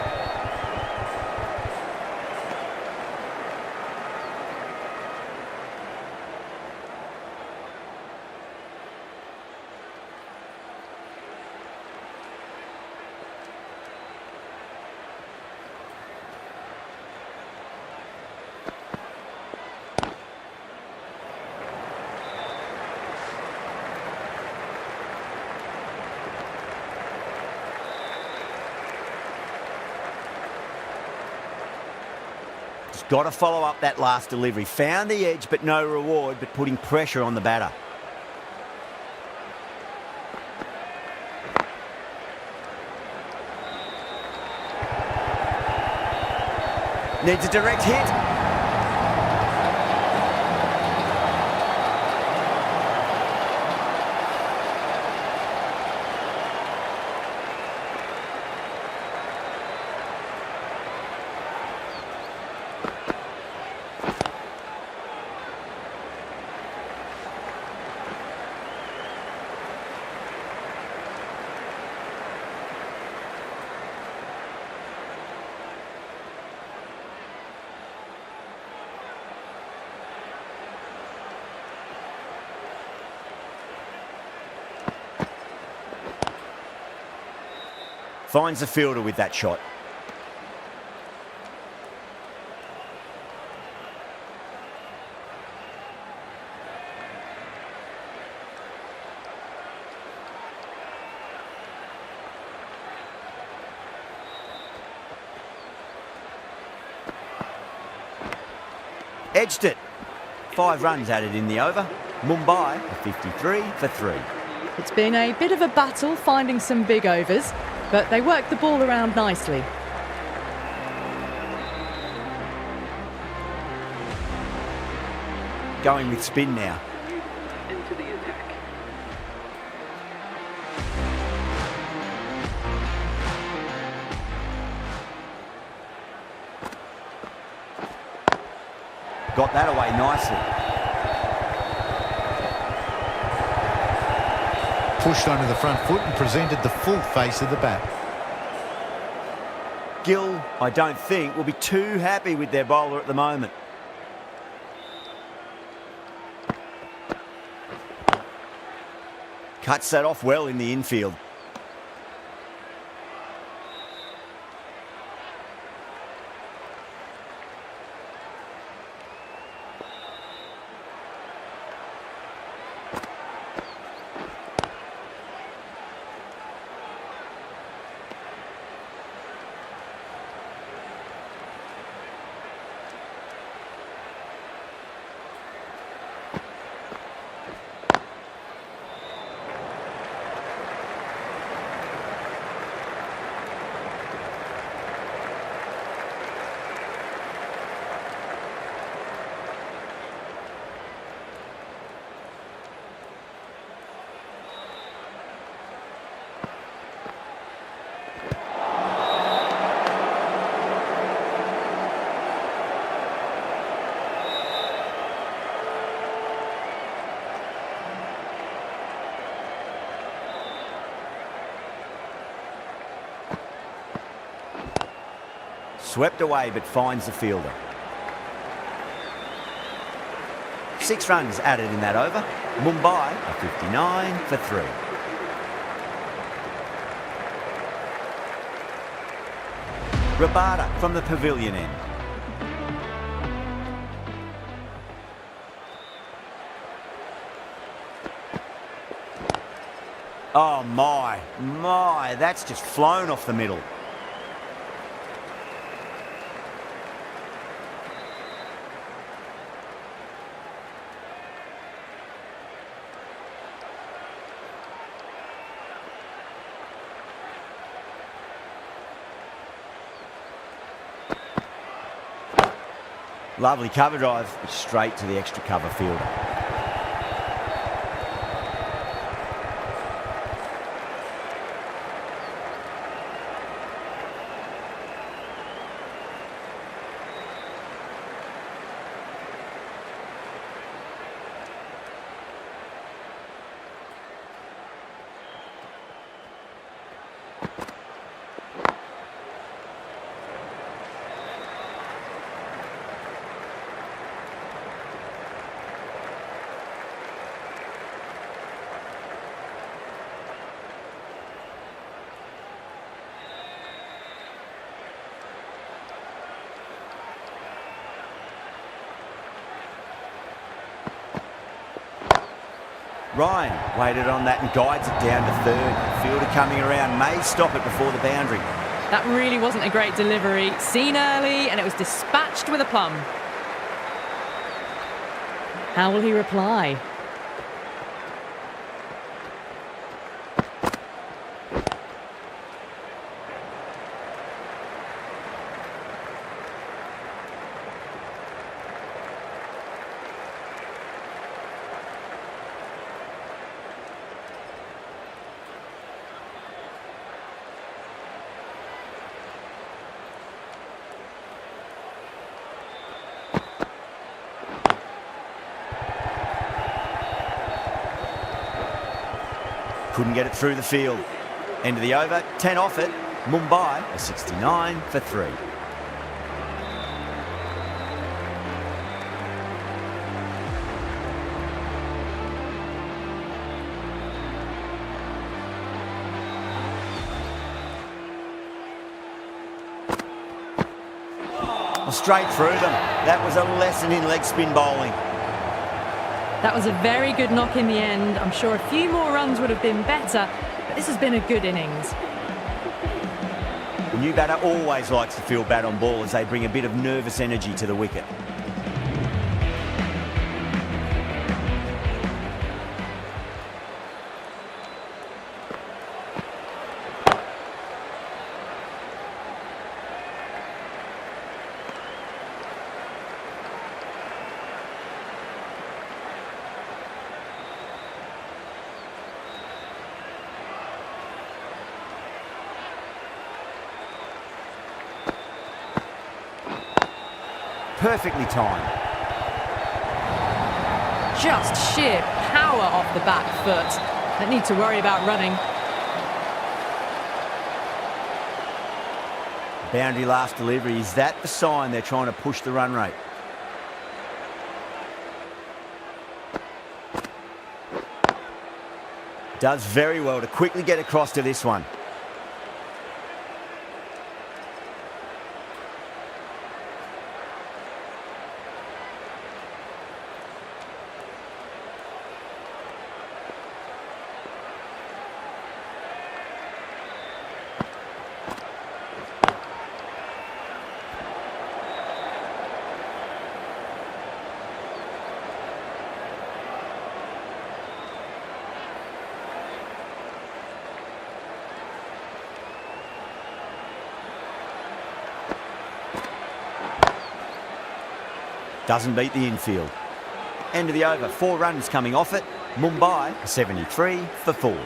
Speaker 1: Got to follow up that last delivery. Found the edge, but no reward, but putting pressure on the batter. Needs a direct hit. Finds the fielder with that shot. Edged it. 5 runs added in the over. Mumbai 53 for 3.
Speaker 2: It's been a bit of a battle finding some big overs, but they worked the ball around nicely.
Speaker 1: Going with spin now.
Speaker 6: Into the attack.
Speaker 1: Got that away nicely.
Speaker 3: Pushed onto the front foot and presented the full face of the bat.
Speaker 1: Gill, I don't think, will be too happy with their bowler at the moment. Cuts that off well in the infield. Swept away but finds the fielder. 6 runs added in that over. Mumbai a 59 for 3. Rabada from the pavilion end. Oh my, that's just flown off the middle. Lovely cover drive, straight to the extra cover fielder. Ryan waited on that and guides it down to third. Fielder coming around may stop it before the boundary.
Speaker 2: That really wasn't a great delivery. Seen early and it was dispatched with a plum. How will he reply?
Speaker 1: Couldn't get it through the field. End of the over, 10 off it. Mumbai a 69 for 3. Straight through them. That was a lesson in leg spin bowling.
Speaker 2: That was a very good knock in the end. I'm sure a few more runs would have been better, but this has been a good innings.
Speaker 1: The new batter always likes to field bat on ball as they bring a bit of nervous energy to the wicket. Perfectly timed.
Speaker 2: Just sheer power off the back foot. Don't need to worry about running.
Speaker 1: Boundary last delivery. Is that the sign they're trying to push the run rate? Does very well to quickly get across to this one. Doesn't beat the infield. End of the over, 4 runs coming off it. Mumbai, 73 for 4.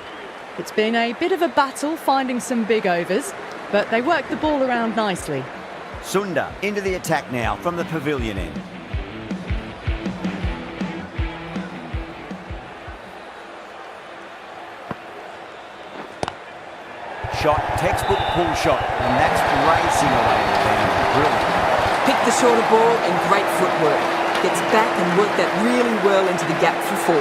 Speaker 2: It's been a bit of a battle finding some big overs, but they worked the ball around nicely.
Speaker 1: Sundar into the attack now from the pavilion end. Shot, textbook pull shot, and that's racing away the boundary. Brilliant.
Speaker 4: Picked the shorter ball and great footwork. Gets back and worked that really well into the gap for 4.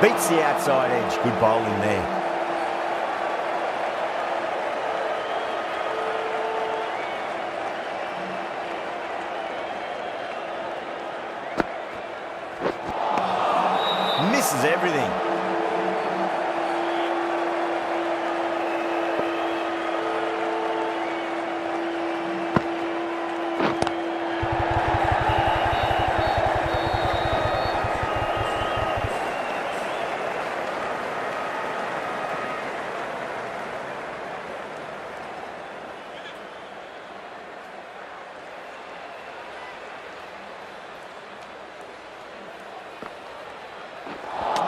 Speaker 1: Beats the outside edge. Good bowling there. Misses everything.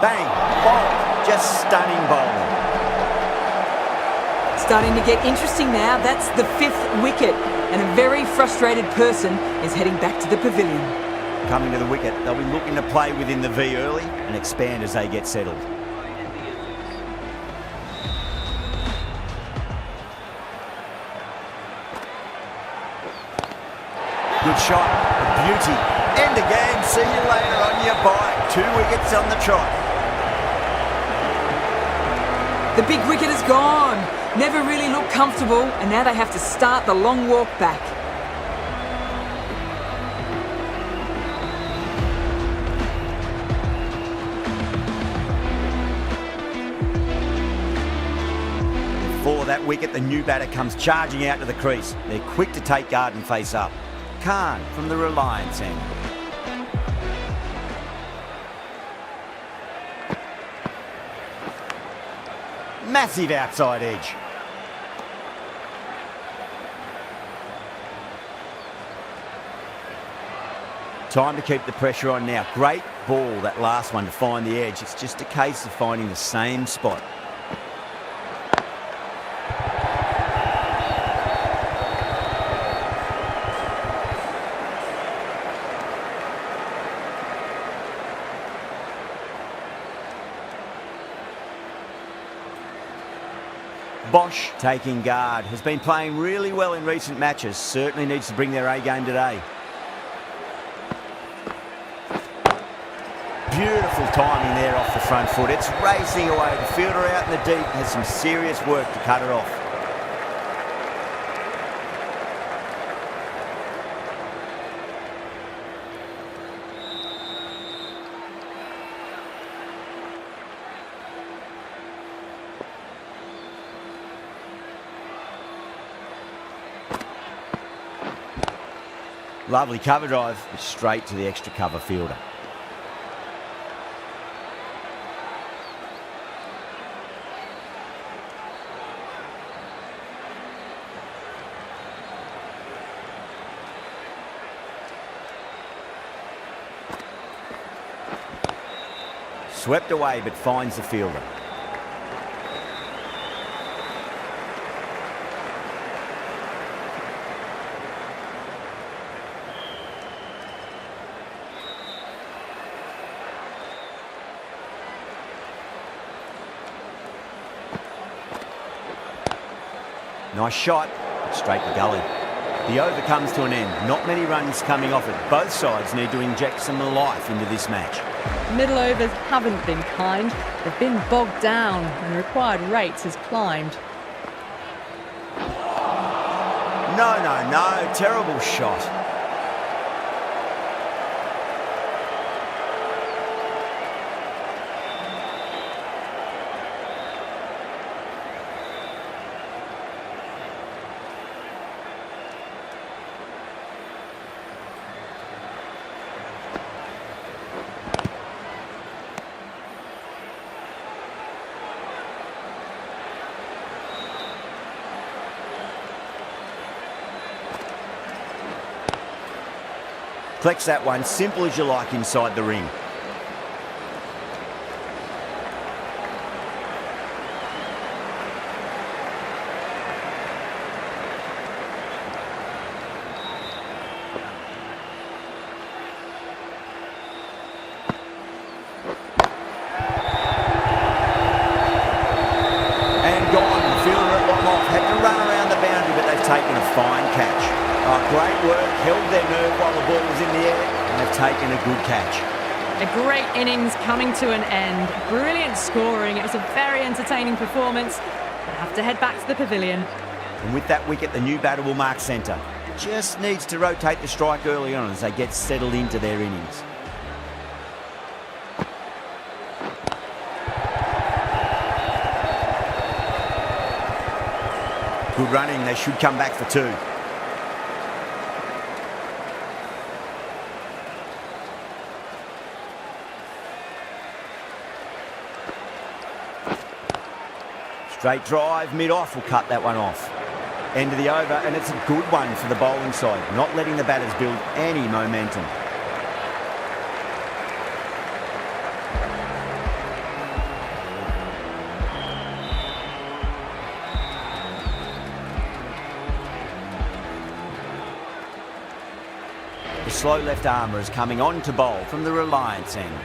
Speaker 1: Bang, bowled, just stunning bowling.
Speaker 4: Starting to get interesting now. That's the 5th wicket. And a very frustrated person is heading back to the pavilion.
Speaker 1: Coming to the wicket, they'll be looking to play within the V early and expand as they get settled. Good shot, a beauty. End again, see you later on your bike. 2 wickets on the trot.
Speaker 4: The big wicket is gone. Never really looked comfortable, and now they have to start the long walk back.
Speaker 1: Before that wicket, the new batter comes charging out to the crease. They're quick to take guard and face up. Khan from the Reliance end. Massive outside edge. Time to keep the pressure on now. Great ball, that last one, to find the edge. It's just a case of finding the same spot. Bosch taking guard, has been playing really well in recent matches, certainly needs to bring their A game today. Beautiful timing there off the front foot, it's racing away, the fielder out in the deep has some serious work to cut it off. Lovely cover drive, but straight to the extra cover fielder. Swept away, but finds the fielder. Nice shot, straight to gully. The over comes to an end. Not many runs coming off it. Both sides need to inject some life into this match.
Speaker 2: Middle overs haven't been kind. They've been bogged down and the required rate has climbed.
Speaker 1: No, terrible shot. Collects that one, simple as you like inside the ring. Great work, held their nerve while the ball was in the air, and they've taken a good catch.
Speaker 2: A great innings coming to an end. Brilliant scoring. It was a very entertaining performance. They have to head back to the pavilion.
Speaker 1: And with that wicket, the new batter will mark centre. Just needs to rotate the strike early on as they get settled into their innings. Good running, they should come back for two. Straight drive, mid-off will cut that one off. End of the over, and it's a good one for the bowling side, not letting the batters build any momentum. The slow left armour is coming on to bowl from the Reliance end.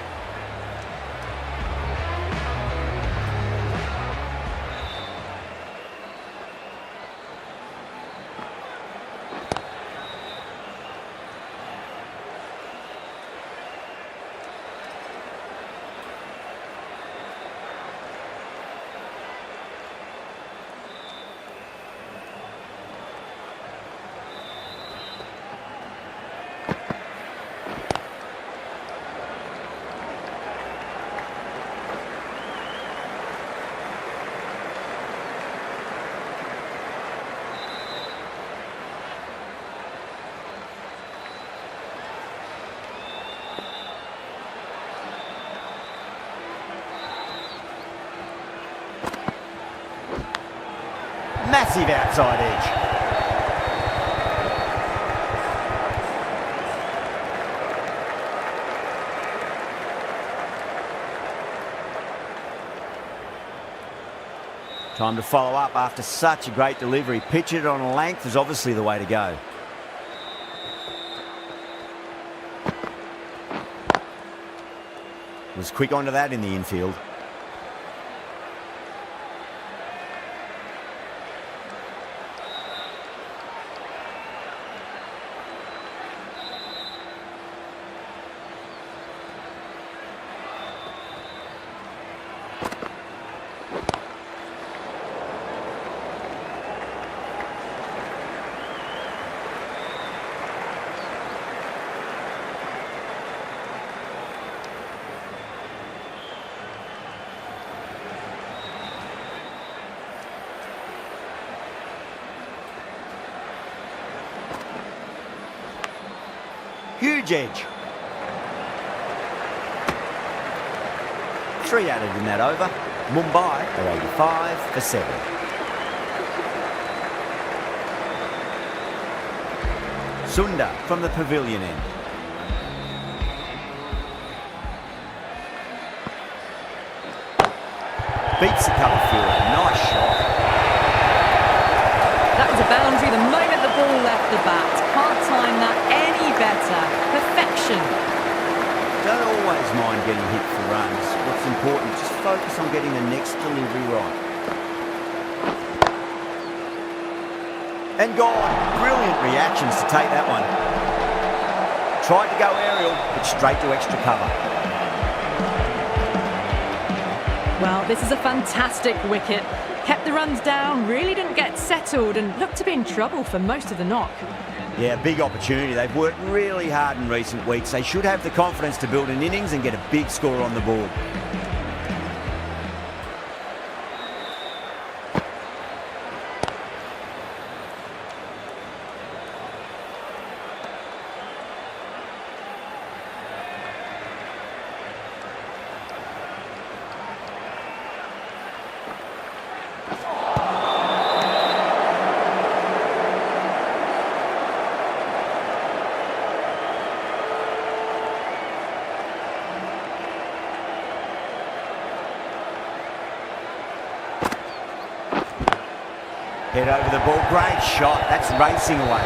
Speaker 1: Massive outside edge. Time to follow up after such a great delivery. Pitch it on a length is obviously the way to go. Was quick onto that in the infield. Huge edge. 3 added in that over. Mumbai are 85 for 7. Sunda from the pavilion end. Beats the cover fielder. Nice shot.
Speaker 2: That was a boundary the moment the ball left the bat. Can't time that any better. Perfection.
Speaker 1: Don't always mind getting hit for runs. What's important, just focus on getting the next delivery right. And gone. Brilliant reactions to take that one. Tried to go aerial, but straight to extra cover.
Speaker 2: Well, this is a fantastic wicket. Kept the runs down, really didn't get settled and looked to be in trouble for most of the knock.
Speaker 1: Yeah, big opportunity. They've worked really hard in recent weeks. They should have the confidence to build an innings and get a big score on the board. Head over the ball, great shot, that's racing away.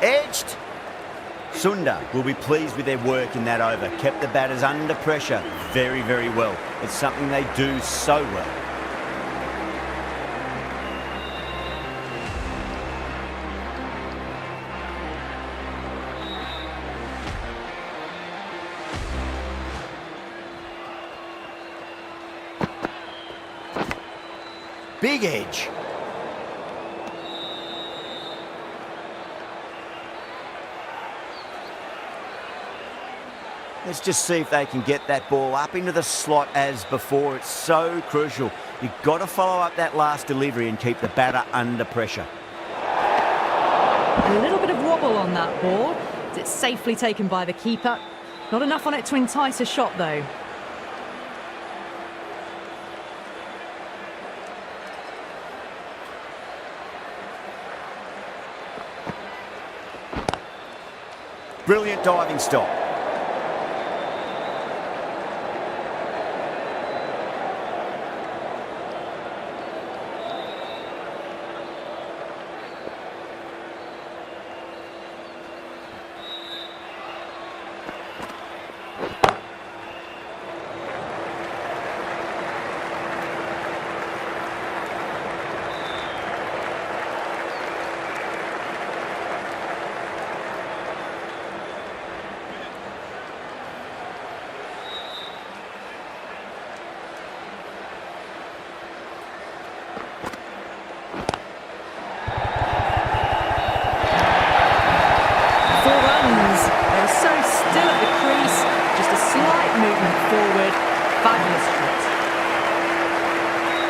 Speaker 1: Edged. Sunda will be pleased with their work in that over. Kept the batters under pressure very, very well. It's something they do so well. Big edge. Let's just see if they can get that ball up into the slot as before. It's so crucial. You've got to follow up that last delivery and keep the batter under pressure.
Speaker 2: A little bit of wobble on that ball. It's safely taken by the keeper. Not enough on it to entice a shot though.
Speaker 1: Brilliant diving stop.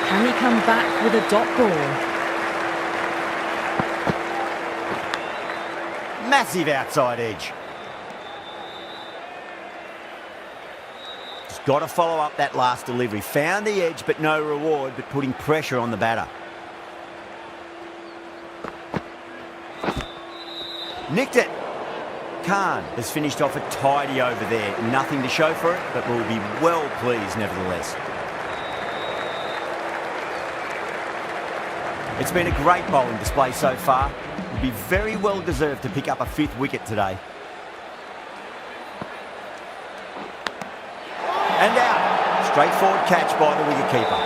Speaker 2: Can he come back with a dot ball?
Speaker 1: Massive outside edge. Just got to follow up that last delivery. Found the edge, but no reward, but putting pressure on the batter. Nicked it. Khan has finished off a tidy over there. Nothing to show for it, but will be well pleased nevertheless. It's been a great bowling display so far. Would be very well deserved to pick up a 5th wicket today. And out. Straightforward catch by the wicketkeeper.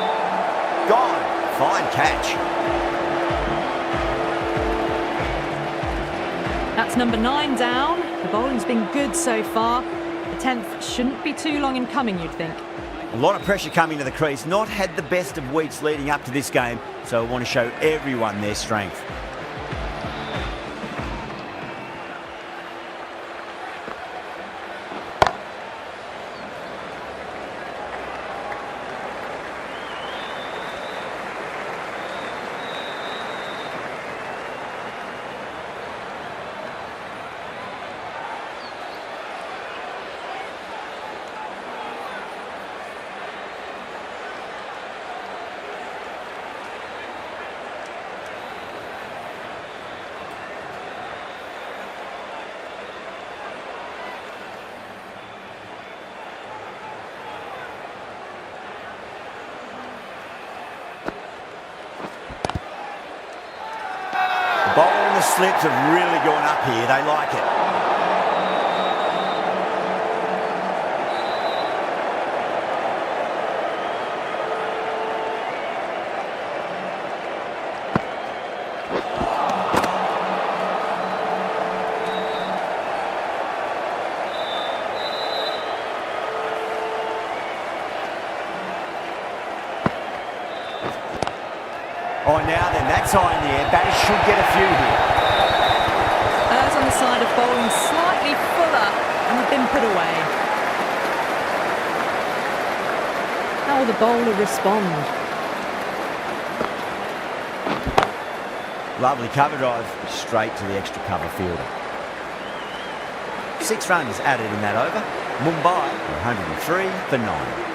Speaker 1: Gone. Fine catch.
Speaker 2: That's number 9 down. The bowling's been good so far. The 10th shouldn't be too long in coming, you'd think.
Speaker 1: A lot of pressure coming to the crease. Not had the best of weeks leading up to this game, so I want to show everyone their strength. Bowler and the slips have really gone up here. They like it. Oh, now then, that's high in the air. Batters should get a few here.
Speaker 2: Errs on the side of bowling slightly fuller and have been put away. How will the bowler respond?
Speaker 1: Lovely cover drive, straight to the extra cover fielder. 6 runs added in that over. Mumbai 103 for 9.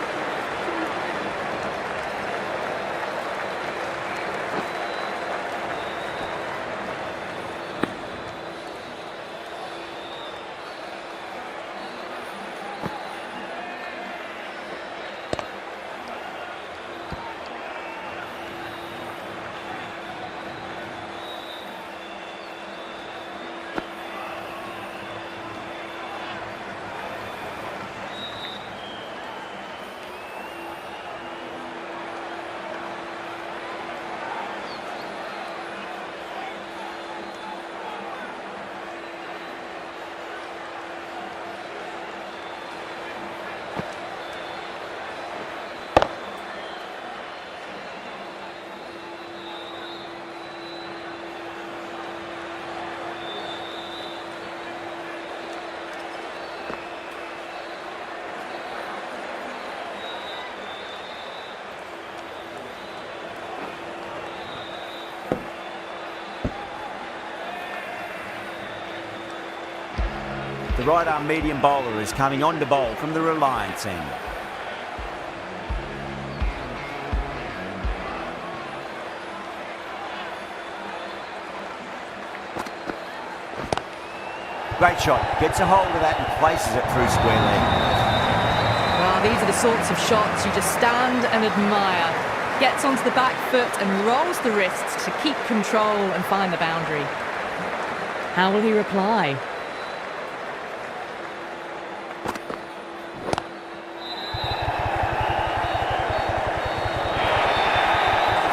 Speaker 1: The right-arm medium bowler is coming on to bowl from the Reliance end. Great shot. Gets a hold of that and places it through square leg.
Speaker 2: Well, these are the sorts of shots you just stand and admire. Gets onto the back foot and rolls the wrists to keep control and find the boundary. How will he reply?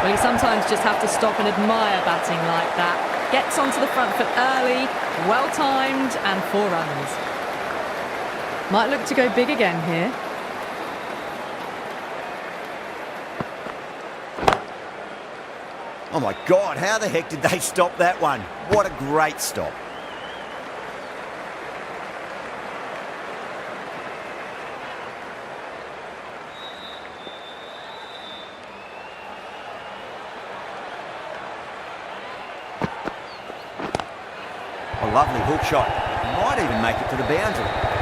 Speaker 2: Well, you sometimes just have to stop and admire batting like that. Gets onto the front foot early, well-timed, and 4 runs. Might look to go big again here.
Speaker 1: Oh my God, how the heck did they stop that one? What a great stop. A lovely hook shot. Might even make it to the boundary.